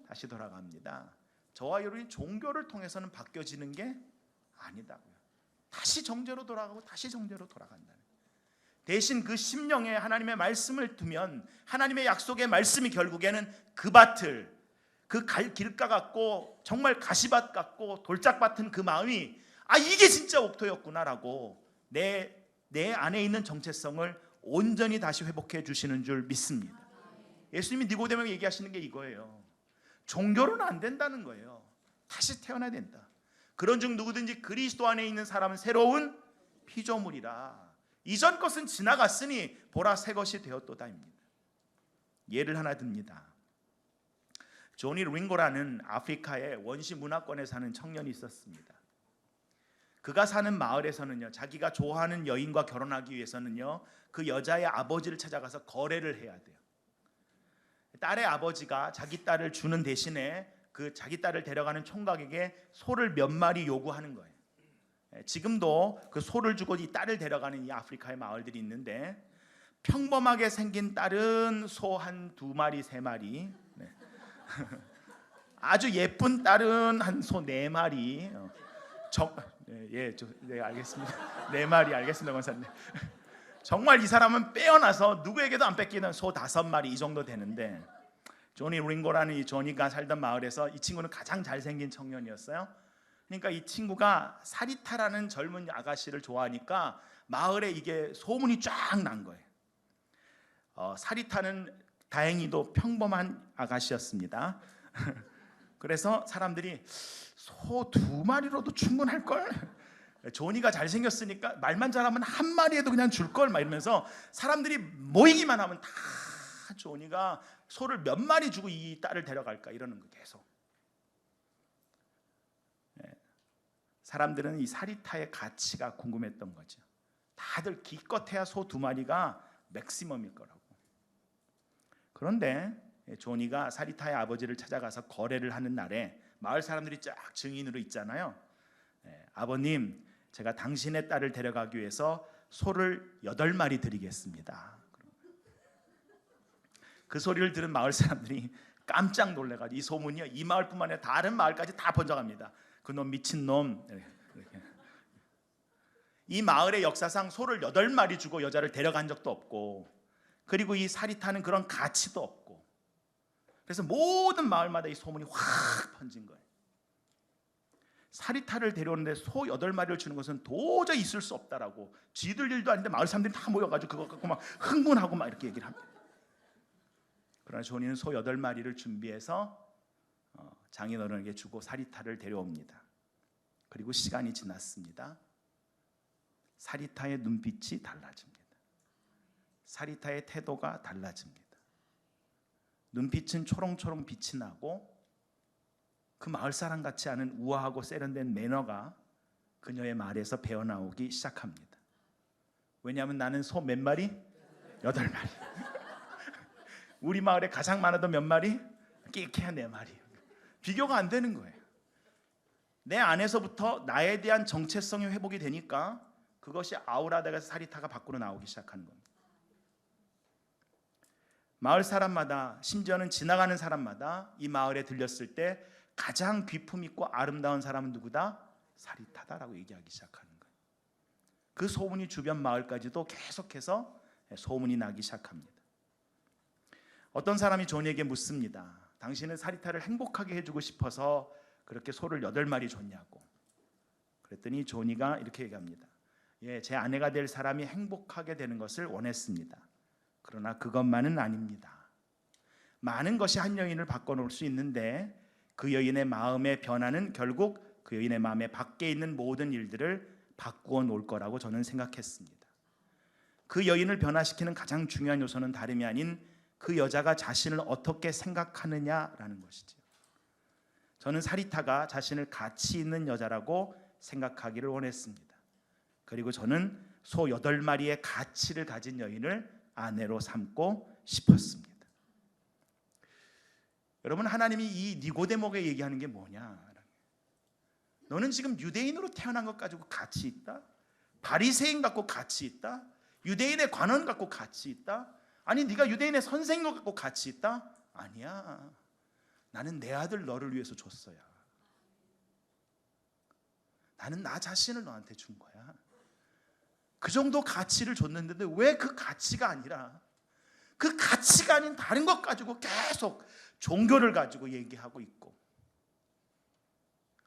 다시 돌아갑니다. 저와 여러분이 종교를 통해서는 바뀌어지는 게 아니다고요. 다시 정죄로 돌아가고 다시 정죄로 돌아간다는 거예요. 대신 그 심령에 하나님의 말씀을 두면 하나님의 약속의 말씀이 결국에는 그 밭을, 그 길가 같고 정말 가시밭 같고 돌짝 같은 그 마음이 이게 진짜 옥토였구나라고 내 안에 있는 정체성을 온전히 다시 회복해 주시는 줄 믿습니다. 예수님이 니고데모에게 얘기하시는 게 이거예요. 종교로는 안 된다는 거예요. 다시 태어나야 된다. 그런즉 누구든지 그리스도 안에 있는 사람은 새로운 피조물이라. 이전 것은 지나갔으니 보라 새 것이 되었도다입니다. 예를 하나 듭니다. 조니 링고라는 아프리카의 원시 문화권에 사는 청년이 있었습니다. 그가 사는 마을에서는요, 자기가 좋아하는 여인과 결혼하기 위해서는요, 그 여자의 아버지를 찾아가서 거래를 해야 돼요. 딸의 아버지가 자기 딸을 주는 대신에 그 자기 딸을 데려가는 총각에게 소를 몇 마리 요구하는 거예요. 지금도 그 소를 주고 이 딸을 데려가는 이 아프리카의 마을들이 있는데, 평범하게 생긴 딸은 소 한 2마리, 3마리, 아주 예쁜 딸은 한 소 4마리. 네, 알겠습니다. 4마리 알겠습니다, 권사님. 정말 이 사람은 빼어나서 누구에게도 안 뺏기는 소 5마리 이 정도 되는데, 조니 링고라는 이 조니가 살던 마을에서 이 친구는 가장 잘생긴 청년이었어요. 그러니까 이 친구가 사리타라는 젊은 아가씨를 좋아하니까 마을에 이게 소문이 쫙 난 거예요. 사리타는 다행히도 평범한 아가씨였습니다. 그래서 사람들이 소 2마리로도 충분할걸? 조니가 잘생겼으니까 말만 잘하면 1마리에도 그냥 줄걸? 막 이러면서 사람들이 모이기만 하면 다 조니가 소를 몇 마리 주고 이 딸을 데려갈까 이러는 거 계속. 사람들은 이 사리타의 가치가 궁금했던 거죠. 다들 기껏해야 소 2마리가 맥시멈일 거라고. 그런데 조니가 사리타의 아버지를 찾아가서 거래를 하는 날에 마을 사람들이 쫙 증인으로 있잖아요. 아버님, 제가 당신의 딸을 데려가기 위해서 소를 8마리 드리겠습니다. 그 소리를 들은 마을 사람들이 깜짝 놀래가지고 이 소문이요, 이 마을뿐만 아니라 다른 마을까지 다 번져갑니다. 그놈 미친놈. 이 마을의 역사상 소를 8마리 주고 여자를 데려간 적도 없고, 그리고 이 사리타는 그런 가치도 없고, 그래서 모든 마을마다 이 소문이 확 번진 거예요. 사리타를 데려오는데 소 8마리를 주는 것은 도저히 있을 수 없다라고, 쥐들 일도 아닌데 마을 사람들이 다 모여가지고 그거 갖고 막 흥분하고 막 이렇게 얘기를 합니다. 그러나 조니는 소 8마리를 준비해서 장인어른에게 주고 사리타를 데려옵니다. 그리고 시간이 지났습니다. 사리타의 눈빛이 달라집니다. 사리타의 태도가 달라집니다. 눈빛은 초롱초롱 빛이 나고, 그 마을 사람 같지 않은 우아하고 세련된 매너가 그녀의 말에서 배어나오기 시작합니다. 왜냐하면 나는 소 몇 마리? 8마리. 우리 마을에 가장 많아도 몇 마리? 끼케야 4마리. 비교가 안 되는 거예요. 내 안에서부터 나에 대한 정체성이 회복이 되니까 그것이 아우라다가 사리타가 밖으로 나오기 시작하는 겁니다. 마을 사람마다, 심지어는 지나가는 사람마다 이 마을에 들렸을 때 가장 귀품 있고 아름다운 사람은 누구다? 사리타다라고 얘기하기 시작하는 거예요. 그 소문이 주변 마을까지도 계속해서 소문이 나기 시작합니다. 어떤 사람이 조니에게 묻습니다. 당신은 사리타를 행복하게 해주고 싶어서 그렇게 소를 8마리 줬냐고. 그랬더니 조니가 이렇게 얘기합니다. 제 아내가 될 사람이 행복하게 되는 것을 원했습니다. 그러나 그것만은 아닙니다. 많은 것이 한 여인을 바꿔놓을 수 있는데 그 여인의 마음의 변화는 결국 그 여인의 마음의 밖에 있는 모든 일들을 바꾸어 놓을 거라고 저는 생각했습니다. 그 여인을 변화시키는 가장 중요한 요소는 다름이 아닌 그 여자가 자신을 어떻게 생각하느냐라는 것이죠. 저는 사리타가 자신을 가치 있는 여자라고 생각하기를 원했습니다. 그리고 저는 소 8마리의 가치를 가진 여인을 아내로 삼고 싶었습니다. 여러분, 하나님이 이 니고데모에게 얘기하는 게 뭐냐? 너는 지금 유대인으로 태어난 것 가지고 가치 있다? 바리새인 갖고 가치 있다? 유대인의 관원 갖고 가치 있다? 아니, 네가 유대인의 선생님 갖고 가치 있다? 아니야. 나는 내 아들 너를 위해서 줬어야. 나는 나 자신을 너한테 준 거야. 그 정도 가치를 줬는데 왜 그 가치가 아니라 그 가치가 아닌 다른 것 가지고 계속 종교를 가지고 얘기하고 있고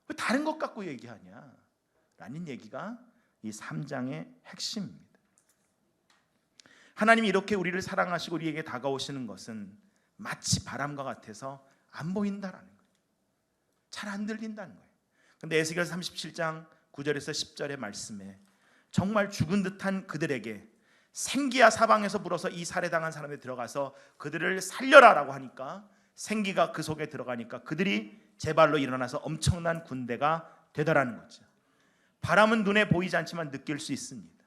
왜 다른 것 갖고 얘기하냐 라는 얘기가 이 3장의 핵심입니다. 하나님이 이렇게 우리를 사랑하시고 우리에게 다가오시는 것은 마치 바람과 같아서 안 보인다라는 거예요. 잘 안 들린다는 거예요. 그런데 에스겔 37장 9절에서 10절의 말씀에 정말 죽은 듯한 그들에게 생기야 사방에서 불어서 이 살해당한 사람이 들어가서 그들을 살려라라고 하니까 생기가 그 속에 들어가니까 그들이 제 발로 일어나서 엄청난 군대가 되더라는 거죠. 바람은 눈에 보이지 않지만 느낄 수 있습니다.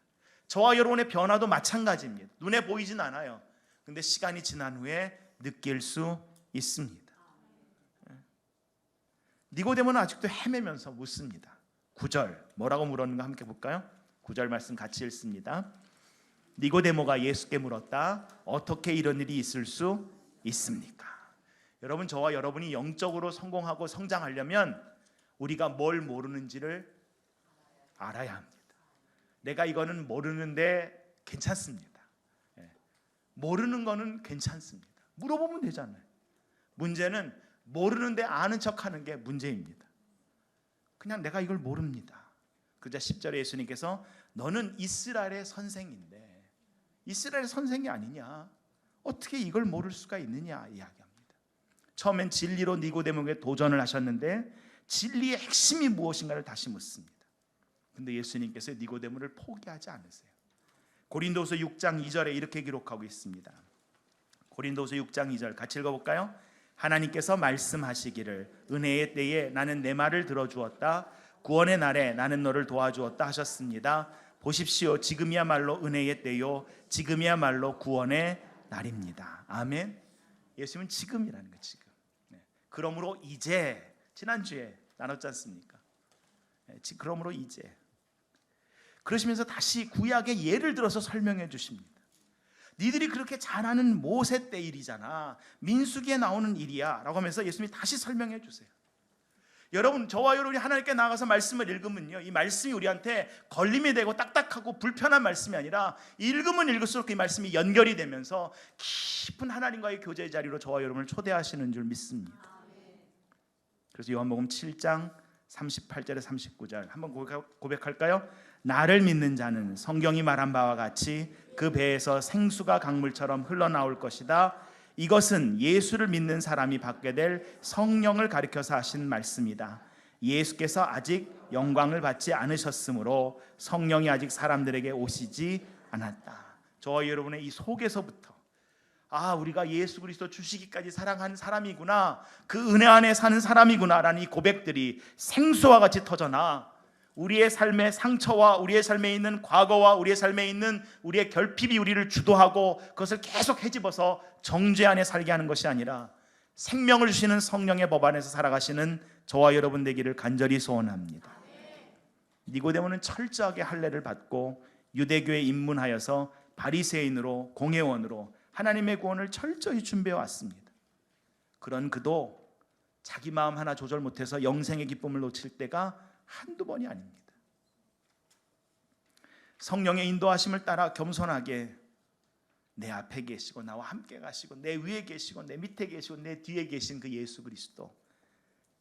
저와 여러분의 변화도 마찬가지입니다. 눈에 보이진 않아요. 근데 시간이 지난 후에 느낄 수 있습니다. 니고데모는 아직도 헤매면서 묻습니다. 9절 뭐라고 물었는가 함께 볼까요? 9절 말씀 같이 읽습니다. 니고데모가 예수께 물었다. 어떻게 이런 일이 있을 수 있습니까? 여러분, 저와 여러분이 영적으로 성공하고 성장하려면 우리가 뭘 모르는지를 알아야 합니다. 내가 이거는 모르는데 괜찮습니다. 모르는 거는 괜찮습니다. 물어보면 되잖아요. 문제는 모르는데 아는 척하는 게 문제입니다. 그냥 내가 이걸 모릅니다. 그러자 10절에 예수님께서 너는 이스라엘의 선생인데 이스라엘의 선생이 아니냐? 어떻게 이걸 모를 수가 있느냐 이야기합니다. 처음엔 진리로 니고데모에게 도전을 하셨는데 진리의 핵심이 무엇인가를 다시 묻습니다. 근데 예수님께서 니고데모를 포기하지 않으세요. 고린도후서 6장 2절에 이렇게 기록하고 있습니다. 고린도후서 6장 2절 같이 읽어볼까요? 하나님께서 말씀하시기를 은혜의 때에 나는 내 말을 들어주었다. 구원의 날에 나는 너를 도와주었다 하셨습니다. 보십시오. 지금이야말로 은혜의 때요. 지금이야말로 구원의 날입니다. 아멘. 예수님은 지금이라는 거예요. 지금. 그러므로 이제 지난주에 나눴지 않습니까? 그러므로 이제 그러시면서 다시 구약의 예를 들어서 설명해 주십니다. 니들이 그렇게 잘 아는 모세 때 일이잖아. 민수기에 나오는 일이야 라고 하면서 예수님이 다시 설명해 주세요. 여러분, 저와 여러분이 하나님께 나가서 말씀을 읽으면요, 이 말씀이 우리한테 걸림이 되고 딱딱하고 불편한 말씀이 아니라 읽으면 읽을수록 이 말씀이 연결이 되면서 깊은 하나님과의 교제의 자리로 저와 여러분을 초대하시는 줄 믿습니다. 그래서 요한복음 7장 38절에 39절 한번 고백할까요? 나를 믿는 자는 성경이 말한 바와 같이 그 배에서 생수가 강물처럼 흘러나올 것이다. 이것은 예수를 믿는 사람이 받게 될 성령을 가리켜서 하신 말씀이다. 예수께서 아직 영광을 받지 않으셨으므로 성령이 아직 사람들에게 오시지 않았다. 저와 여러분의 이 속에서부터 우리가 예수 그리스도 주시기까지 사랑하는 사람이구나, 그 은혜 안에 사는 사람이구나 라는 이 고백들이 생수와 같이 터져나 우리의 삶의 상처와 우리의 삶에 있는 과거와 우리의 삶에 있는 우리의 결핍이 우리를 주도하고 그것을 계속 헤집어서 정죄 안에 살게 하는 것이 아니라 생명을 주시는 성령의 법 안에서 살아가시는 저와 여러분 되기를 간절히 소원합니다. 니고데모는 철저하게 할례를 받고 유대교에 입문하여서 바리새인으로 공회원으로 하나님의 구원을 철저히 준비해 왔습니다. 그런 그도 자기 마음 하나 조절 못해서 영생의 기쁨을 놓칠 때가 한두 번이 아닙니다. 성령의 인도하심을 따라 겸손하게 내 앞에 계시고 나와 함께 가시고 내 위에 계시고 내 밑에 계시고 내 뒤에 계신 그 예수 그리스도,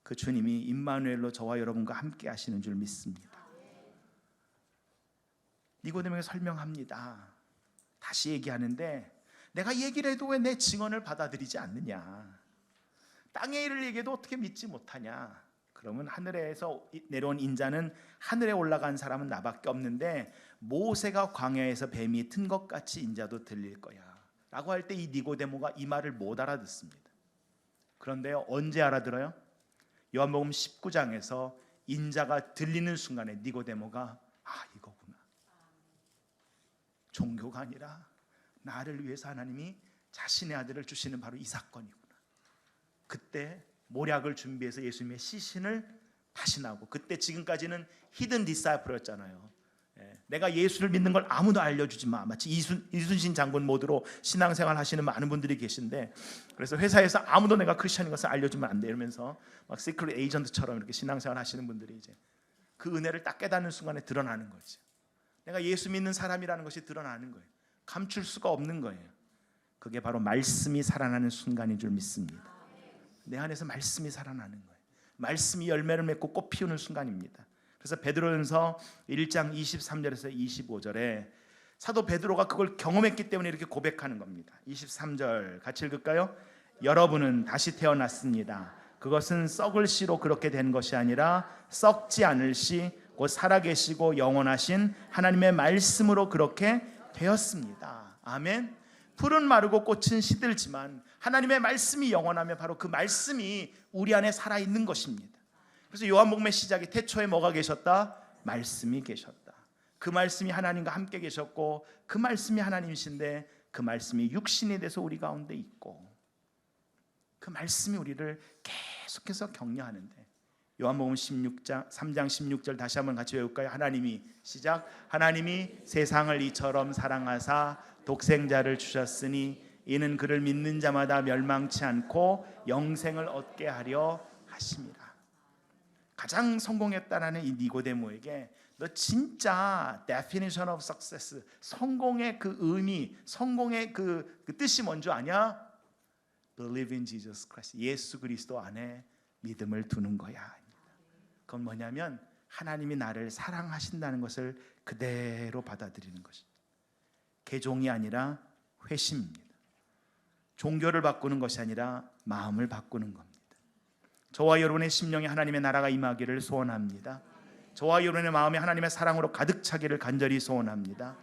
그 주님이 임마누엘로 저와 여러분과 함께 하시는 줄 믿습니다. 니고데모에게 설명합니다. 다시 얘기하는데 내가 얘기를 해도 왜 내 증언을 받아들이지 않느냐? 땅의 일을 얘기해도 어떻게 믿지 못하냐? 그러면 하늘에서 내려온 인자는 하늘에 올라간 사람은 나밖에 없는데 모세가 광야에서 뱀이 튼 것 같이 인자도 들릴 거야 라고 할 때 이 니고데모가 이 말을 못 알아듣습니다. 그런데요, 언제 알아들어요? 요한복음 19장에서 인자가 들리는 순간에 니고데모가 이거구나, 종교가 아니라 나를 위해서 하나님이 자신의 아들을 주시는 바로 이 사건이구나. 그때 모략을 준비해서 예수님의 시신을 다시 나오고, 그때 지금까지는 히든 디사이플이었잖아요. 내가 예수를 믿는 걸 아무도 알려주지 마. 마치 이순신 장군 모드로 신앙생활 하시는 많은 분들이 계신데, 그래서 회사에서 아무도 내가 크리스천인 것을 알려주면 안 돼 이러면서 막 시크릿 에이전트처럼 이렇게 신앙생활 하시는 분들이 이제 그 은혜를 딱 깨닫는 순간에 드러나는 거죠. 내가 예수 믿는 사람이라는 것이 드러나는 거예요. 감출 수가 없는 거예요. 그게 바로 말씀이 살아나는 순간인 줄 믿습니다. 내 안에서 말씀이 살아나는 거예요. 말씀이 열매를 맺고 꽃 피우는 순간입니다. 그래서 베드로전서 1장 23절에서 25절에 사도 베드로가 그걸 경험했기 때문에 이렇게 고백하는 겁니다. 23절 같이 읽을까요? 여러분은 다시 태어났습니다. 그것은 썩을 씨로 그렇게 된 것이 아니라 썩지 않을 씨 곧 살아계시고 영원하신 하나님의 말씀으로 그렇게 되었습니다. 아멘. 풀은 마르고 꽃은 시들지만 하나님의 말씀이 영원하면 바로 그 말씀이 우리 안에 살아있는 것입니다. 그래서 요한복음의 시작이 태초에 뭐가 계셨다? 말씀이 계셨다. 그 말씀이 하나님과 함께 계셨고 그 말씀이 하나님이신데 그 말씀이 육신이 돼서 우리 가운데 있고 그 말씀이 우리를 계속해서 격려하는데 요한복음 3장 16절 다시 한번 같이 외울까요? 하나님이 시작. 하나님이 세상을 이처럼 사랑하사 독생자를 주셨으니 이는 그를 믿는 자마다 멸망치 않고 영생을 얻게 하려 하심이라. 가장 성공했다라는 이 니고데모에게 너 진짜 definition of success, 성공의 그 의미, 성공의 그 뜻이 뭔지 아냐? Believe in Jesus Christ. 예수 그리스도 안에 믿음을 두는 거야. 그건 뭐냐면 하나님이 나를 사랑하신다는 것을 그대로 받아들이는 것입니다. 개종이 아니라 회심입니다. 종교를 바꾸는 것이 아니라 마음을 바꾸는 겁니다. 저와 여러분의 심령에 하나님의 나라가 임하기를 소원합니다. 저와 여러분의 마음에 하나님의 사랑으로 가득 차기를 간절히 소원합니다.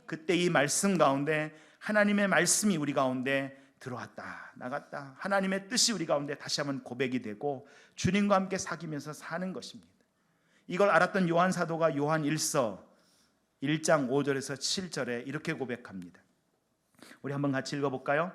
그때 이 말씀 가운데 하나님의 말씀이 우리 가운데 들어왔다 나갔다 하나님의 뜻이 우리 가운데 다시 한번 고백이 되고 주님과 함께 사귀면서 사는 것입니다. 이걸 알았던 요한 사도가 요한 1서 1장 5절에서 7절에 이렇게 고백합니다. 우리 한번 같이 읽어볼까요?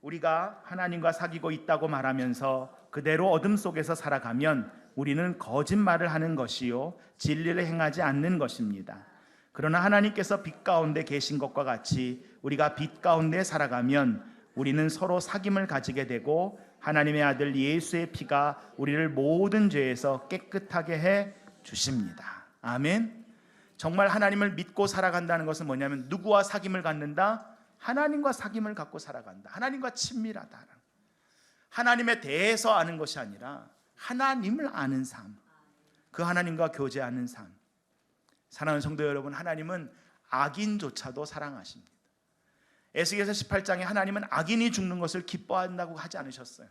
우리가 하나님과 사귀고 있다고 말하면서 그대로 어둠 속에서 살아가면 우리는 거짓말을 하는 것이요 진리를 행하지 않는 것입니다. 그러나 하나님께서 빛 가운데 계신 것과 같이 우리가 빛 가운데 살아가면 우리는 서로 사귐을 가지게 되고 하나님의 아들 예수의 피가 우리를 모든 죄에서 깨끗하게 해 주십니다. 아멘. 정말 하나님을 믿고 살아간다는 것은 뭐냐면 누구와 사귐을 갖는다? 하나님과 사귐을 갖고 살아간다. 하나님과 친밀하다. 하나님에 대해서 아는 것이 아니라 하나님을 아는 삶, 그 하나님과 교제하는 삶. 사랑하는 성도 여러분, 하나님은 악인조차도 사랑하십니다. 에스겔서 18장에 하나님은 악인이 죽는 것을 기뻐한다고 하지 않으셨어요.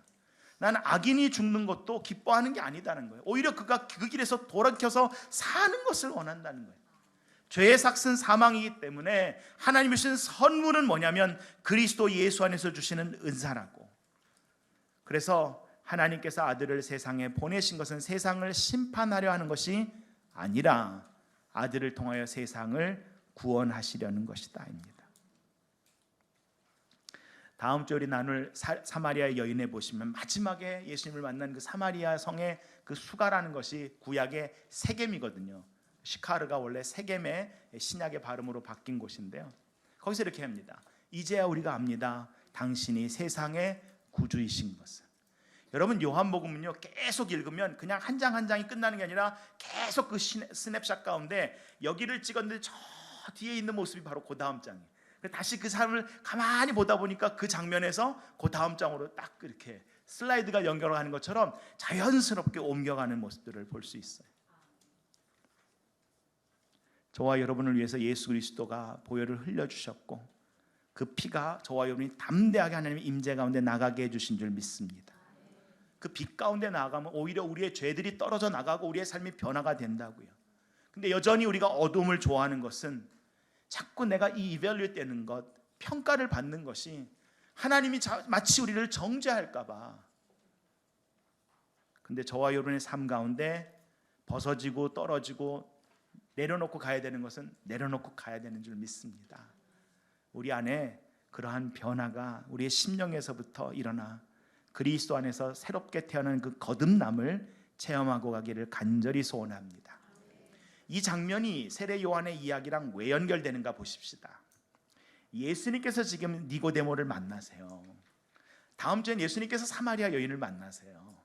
나는 악인이 죽는 것도 기뻐하는 게 아니다는 거예요. 오히려 그가 그 길에서 돌이켜서 사는 것을 원한다는 거예요. 죄의 삭은 사망이기 때문에 하나님이 주신 선물은 뭐냐면 그리스도 예수 안에서 주시는 은사라고. 그래서 하나님께서 아들을 세상에 보내신 것은 세상을 심판하려 하는 것이 아니라 아들을 통하여 세상을 구원하시려는 것이다입니다. 다음 주 우리 나눌 사마리아 여인에 보시면 마지막에 예수님을 만난 그 사마리아 성의 그 수가라는 것이 구약의 세겜이거든요. 시카르가 원래 세겜의 신약의 발음으로 바뀐 곳인데요. 거기서 이렇게 합니다. 이제야 우리가 압니다. 당신이 세상의 구주이신 것을. 여러분 요한복음은요 계속 읽으면 그냥 한 장 한 장이 끝나는 게 아니라 계속 그 스냅샷 가운데 여기를 찍었는데 저 뒤에 있는 모습이 바로 그 다음 장이에요. 다시 그 사람을 가만히 보다 보니까 그 장면에서 그 다음 장으로 딱 이렇게 슬라이드가 연결하는 것처럼 자연스럽게 옮겨가는 모습들을 볼 수 있어요. 저와 여러분을 위해서 예수 그리스도가 보혈을 흘려주셨고 그 피가 저와 여러분이 담대하게 하나님의 임재 가운데 나가게 해주신 줄 믿습니다. 그 빛 가운데 나아가면 오히려 우리의 죄들이 떨어져 나가고 우리의 삶이 변화가 된다고요. 근데 여전히 우리가 어둠을 좋아하는 것은 자꾸 내가 이 이밸류에이트 되는 것, 평가를 받는 것이 하나님이 마치 우리를 정죄할까 봐. 근데 저와 여러분의 삶 가운데 벗어지고 떨어지고 내려놓고 가야 되는 것은 내려놓고 가야 되는 줄 믿습니다. 우리 안에 그러한 변화가 우리의 심령에서부터 일어나 그리스도 안에서 새롭게 태어난 그 거듭남을 체험하고 가기를 간절히 소원합니다. 이 장면이 세례 요한의 이야기랑 왜 연결되는가 보십시다. 예수님께서 지금 니고데모를 만나세요. 다음 주엔 예수님께서 사마리아 여인을 만나세요.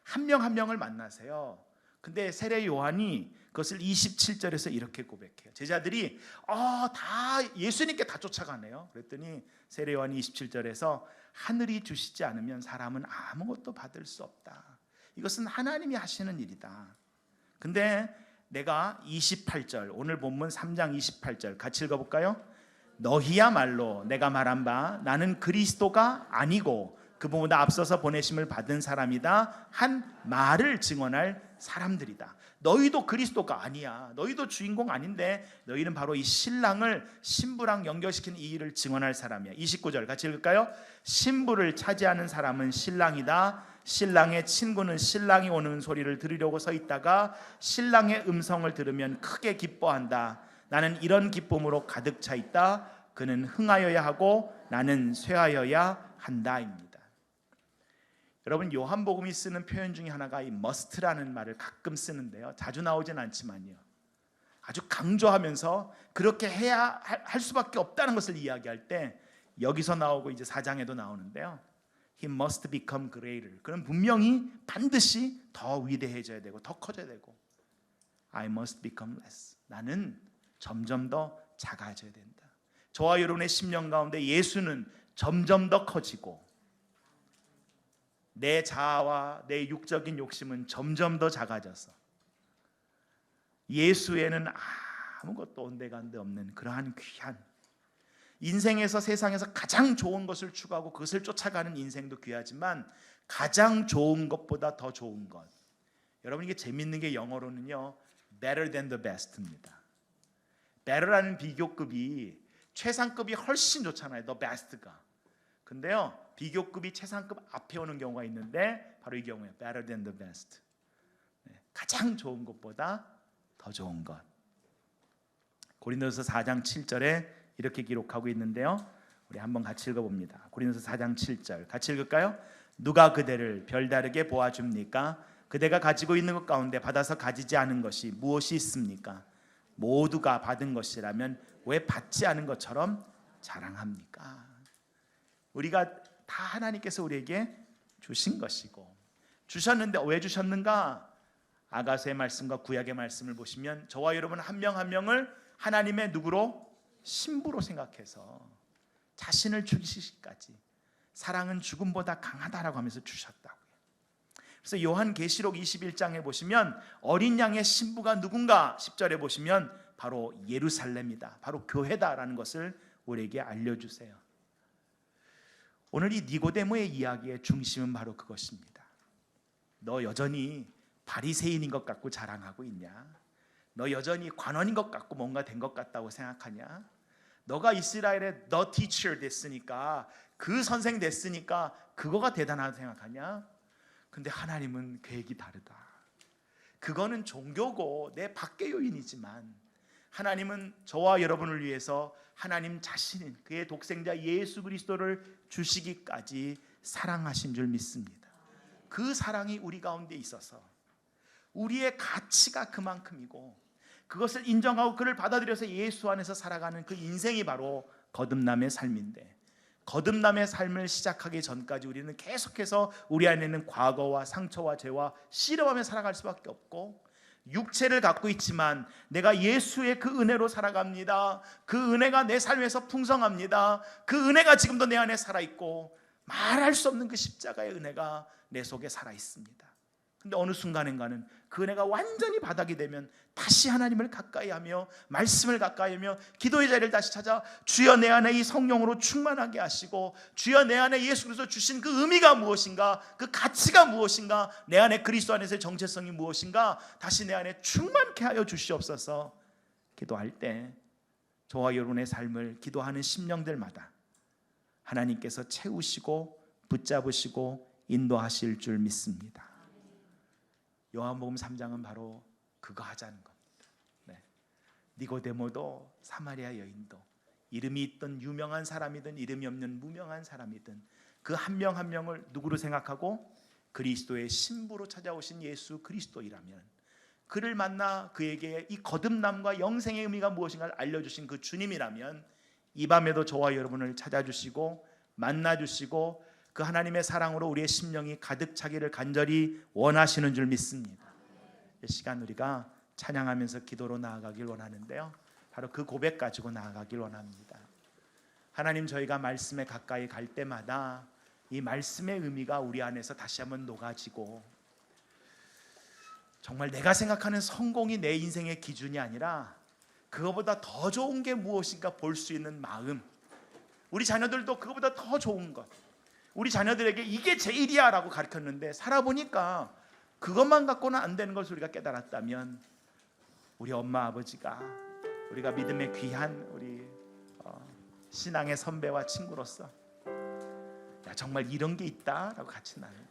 한 명 한 명을 만나세요. 근데 세례 요한이 그것을 27절에서 이렇게 고백해요. 제자들이 다 예수님께 다 쫓아가네요. 그랬더니 세례 요한이 27절에서 하늘이 주시지 않으면 사람은 아무것도 받을 수 없다. 이것은 하나님이 하시는 일이다. 근데 내가 28절, 오늘 본문 3장 28절 같이 읽어볼까요? 너희야말로 내가 말한 바 나는 그리스도가 아니고 그보다 앞서서 보내심을 받은 사람이다 한 말을 증언할 사람들이다. 너희도 그리스도가 아니야. 너희도 주인공 아닌데 너희는 바로 이 신랑을 신부랑 연결시키는 이 일을 증언할 사람이야. 29절 같이 읽을까요? 신부를 차지하는 사람은 신랑이다. 신랑의 친구는 신랑이 오는 소리를 들으려고 서 있다가 신랑의 음성을 들으면 크게 기뻐한다. 나는 이런 기쁨으로 가득 차 있다. 그는 흥하여야 하고 나는 쇠하여야 한다입니다. 여러분, 요한복음이 쓰는 표현 중에 하나가 이 must라는 말을 가끔 쓰는데요, 자주 나오진 않지만요, 아주 강조하면서 그렇게 해야 할 수밖에 없다는 것을 이야기할 때 여기서 나오고 이제 4장에도 나오는데요, He must become greater. 그럼 분명히 반드시 더 위대해져야 되고 더 커져야 되고, I must become less. 나는 점점 더 작아져야 된다. 저와 여러분의 심령 가운데 예수는 점점 더 커지고 내 자아와 내 육적인 욕심은 점점 더 작아져서 예수에는 아무것도 온데간데 없는 그러한 귀한, 인생에서 세상에서 가장 좋은 것을 추구하고 그것을 쫓아가는 인생도 귀하지만 가장 좋은 것보다 더 좋은 것, 여러분 이게 재밌는 게 영어로는요 better than the best입니다. better라는 비교급이 최상급이 훨씬 좋잖아요, the best가. 근데요 비교급이 최상급 앞에 오는 경우가 있는데 바로 이 경우에 better than the best, 가장 좋은 것보다 더 좋은 것. 고린도서 4장 7절에 이렇게 기록하고 있는데요, 우리 한번 같이 읽어봅니다. 고린도서 4장 7절 같이 읽을까요? 누가 그대를 별다르게 보아줍니까? 그대가 가지고 있는 것 가운데 받아서 가지지 않은 것이 무엇이 있습니까? 모두가 받은 것이라면 왜 받지 않은 것처럼 자랑합니까? 우리가 다 하나님께서 우리에게 주신 것이고, 주셨는데 왜 주셨는가? 아가서의 말씀과 구약의 말씀을 보시면 저와 여러분 한 명 한 명을 하나님의 누구로? 신부로 생각해서 자신을 죽이시기까지, 사랑은 죽음보다 강하다라고 하면서 주셨다고요. 그래서 요한계시록 21장에 보시면 어린 양의 신부가 누군가 10절에 보시면 바로 예루살렘이다, 바로 교회다라는 것을 우리에게 알려주세요. 오늘 이 니고데모의 이야기의 중심은 바로 그것입니다. 너 여전히 바리새인인 것 같고 자랑하고 있냐? 너 여전히 관원인 것 같고 뭔가 된 것 같다고 생각하냐? 너가 이스라엘의 the teacher 됐으니까, 그 선생 됐으니까 그거가 대단하다고 생각하냐? 근데 하나님은 계획이 다르다. 그거는 종교고 내 밖의 요인이지만 하나님은 저와 여러분을 위해서 하나님 자신인 그의 독생자 예수 그리스도를 주시기까지 사랑하신 줄 믿습니다. 그 사랑이 우리 가운데 있어서 우리의 가치가 그만큼이고 그것을 인정하고 그를 받아들여서 예수 안에서 살아가는 그 인생이 바로 거듭남의 삶인데, 거듭남의 삶을 시작하기 전까지 우리는 계속해서 우리 안에 있는 과거와 상처와 죄와 씨름하며 살아갈 수밖에 없고, 육체를 갖고 있지만 내가 예수의 그 은혜로 살아갑니다. 그 은혜가 내 삶에서 풍성합니다. 그 은혜가 지금도 내 안에 살아있고 말할 수 없는 그 십자가의 은혜가 내 속에 살아있습니다. 근데 어느 순간인가는 그 은혜가 완전히 바닥이 되면 다시 하나님을 가까이 하며 말씀을 가까이 하며 기도의 자리를 다시 찾아 주여 내 안에 이 성령으로 충만하게 하시고, 주여 내 안에 예수 그리스도 주신 그 의미가 무엇인가, 그 가치가 무엇인가, 내 안에 그리스도 안에서의 정체성이 무엇인가 다시 내 안에 충만케 하여 주시옵소서. 기도할 때 저와 여러분의 삶을 기도하는 심령들마다 하나님께서 채우시고 붙잡으시고 인도하실 줄 믿습니다. 요한복음 3장은 바로 그거 하자는 겁니다. 니고데모도 사마리아 여인도, 이름이 있던 유명한 사람이든 이름이 없는 무명한 사람이든 그 한 명 한 명을 누구로 생각하고 그리스도의 신부로 찾아오신 예수 그리스도이라면, 그를 만나 그에게 이 거듭남과 영생의 의미가 무엇인가를 알려주신 그 주님이라면 이 밤에도 저와 여러분을 찾아주시고 만나주시고 그 하나님의 사랑으로 우리의 심령이 가득 차기를 간절히 원하시는 줄 믿습니다. 이 시간 우리가 찬양하면서 기도로 나아가길 원하는데요, 바로 그 고백 가지고 나아가길 원합니다. 하나님, 저희가 말씀에 가까이 갈 때마다 이 말씀의 의미가 우리 안에서 다시 한번 녹아지고, 정말 내가 생각하는 성공이 내 인생의 기준이 아니라 그거보다 더 좋은 게 무엇인가 볼 수 있는 마음, 우리 자녀들도 그거보다 더 좋은 것, 우리 자녀들에게 이게 제일이야 라고 가르쳤는데 살아보니까 그것만 갖고는 안 되는 것을 우리가 깨달았다면, 우리 엄마 아버지가 우리가 믿음의 귀한 우리 신앙의 선배와 친구로서 야, 정말 이런 게 있다라고 같이 나누고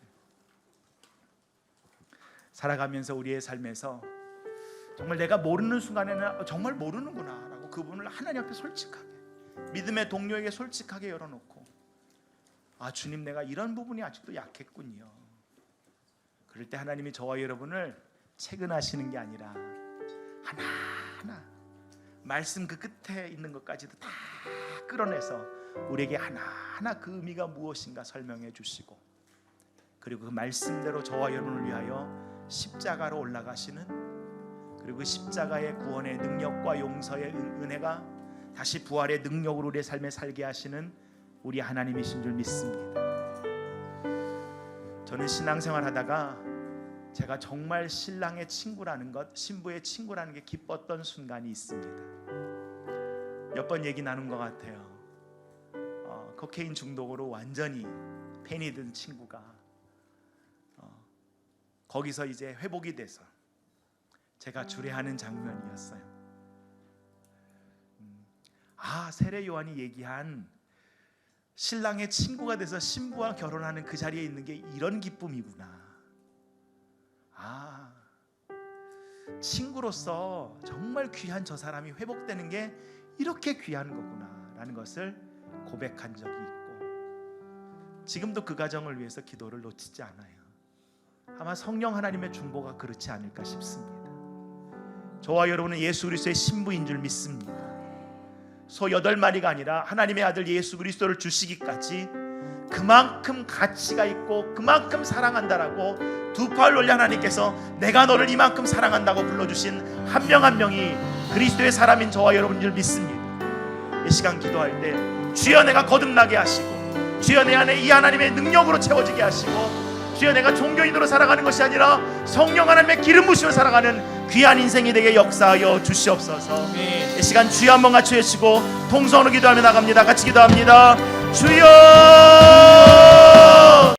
살아가면서 우리의 삶에서 정말 내가 모르는 순간에는 정말 모르는구나 라고 그 부분을 하나님 앞에 솔직하게, 믿음의 동료에게 솔직하게 열어놓고, 아, 주님, 내가 이런 부분이 아직도 약했군요. 그럴 때 하나님이 저와 여러분을 체근하시는 게 아니라 하나하나 말씀 그 끝에 있는 것까지도 다 끌어내서 우리에게 하나하나 그 의미가 무엇인가 설명해 주시고, 그리고 그 말씀대로 저와 여러분을 위하여 십자가로 올라가시는, 그리고 그 십자가의 구원의 능력과 용서의 은혜가 다시 부활의 능력으로 우리의 삶에 살게 하시는 우리 하나님이신 줄 믿습니다. 저는 신앙생활 하다가 제가 정말 신랑의 친구라는 것, 신부의 친구라는 게 기뻤던 순간이 있습니다. 몇 번 얘기 나눈 것 같아요. 코케인 중독으로 완전히 팬이 든 친구가 거기서 이제 회복이 돼서 제가 주례하는 장면이었어요. 세례 요한이 얘기한 신랑의 친구가 돼서 신부와 결혼하는 그 자리에 있는 게 이런 기쁨이구나. 친구로서 정말 귀한 저 사람이 회복되는 게 이렇게 귀한 거구나 라는 것을 고백한 적이 있고, 지금도 그 가정을 위해서 기도를 놓치지 않아요. 아마 성령 하나님의 중보가 그렇지 않을까 싶습니다. 저와 여러분은 예수 그리스도의 신부인 줄 믿습니다. 소 8마리가 아니라 하나님의 아들 예수 그리스도를 주시기까지 그만큼 가치가 있고 그만큼 사랑한다라고 두 팔 올려 하나님께서 내가 너를 이만큼 사랑한다고 불러주신 한 명 한 명이 그리스도의 사람인 저와 여러분인 줄 믿습니다. 이 시간 기도할 때 주여 내가 거듭나게 하시고, 주여 내 안에 이 하나님의 능력으로 채워지게 하시고, 주여 내가 종교인으로 살아가는 것이 아니라 성령 하나님의 기름 부심으로 살아가는 귀한 인생이 되게 역사하여 주시옵소서. 이 시간 주여 한번 같이 외치고 통성으로 기도하며 나갑니다. 같이 기도합니다. 주여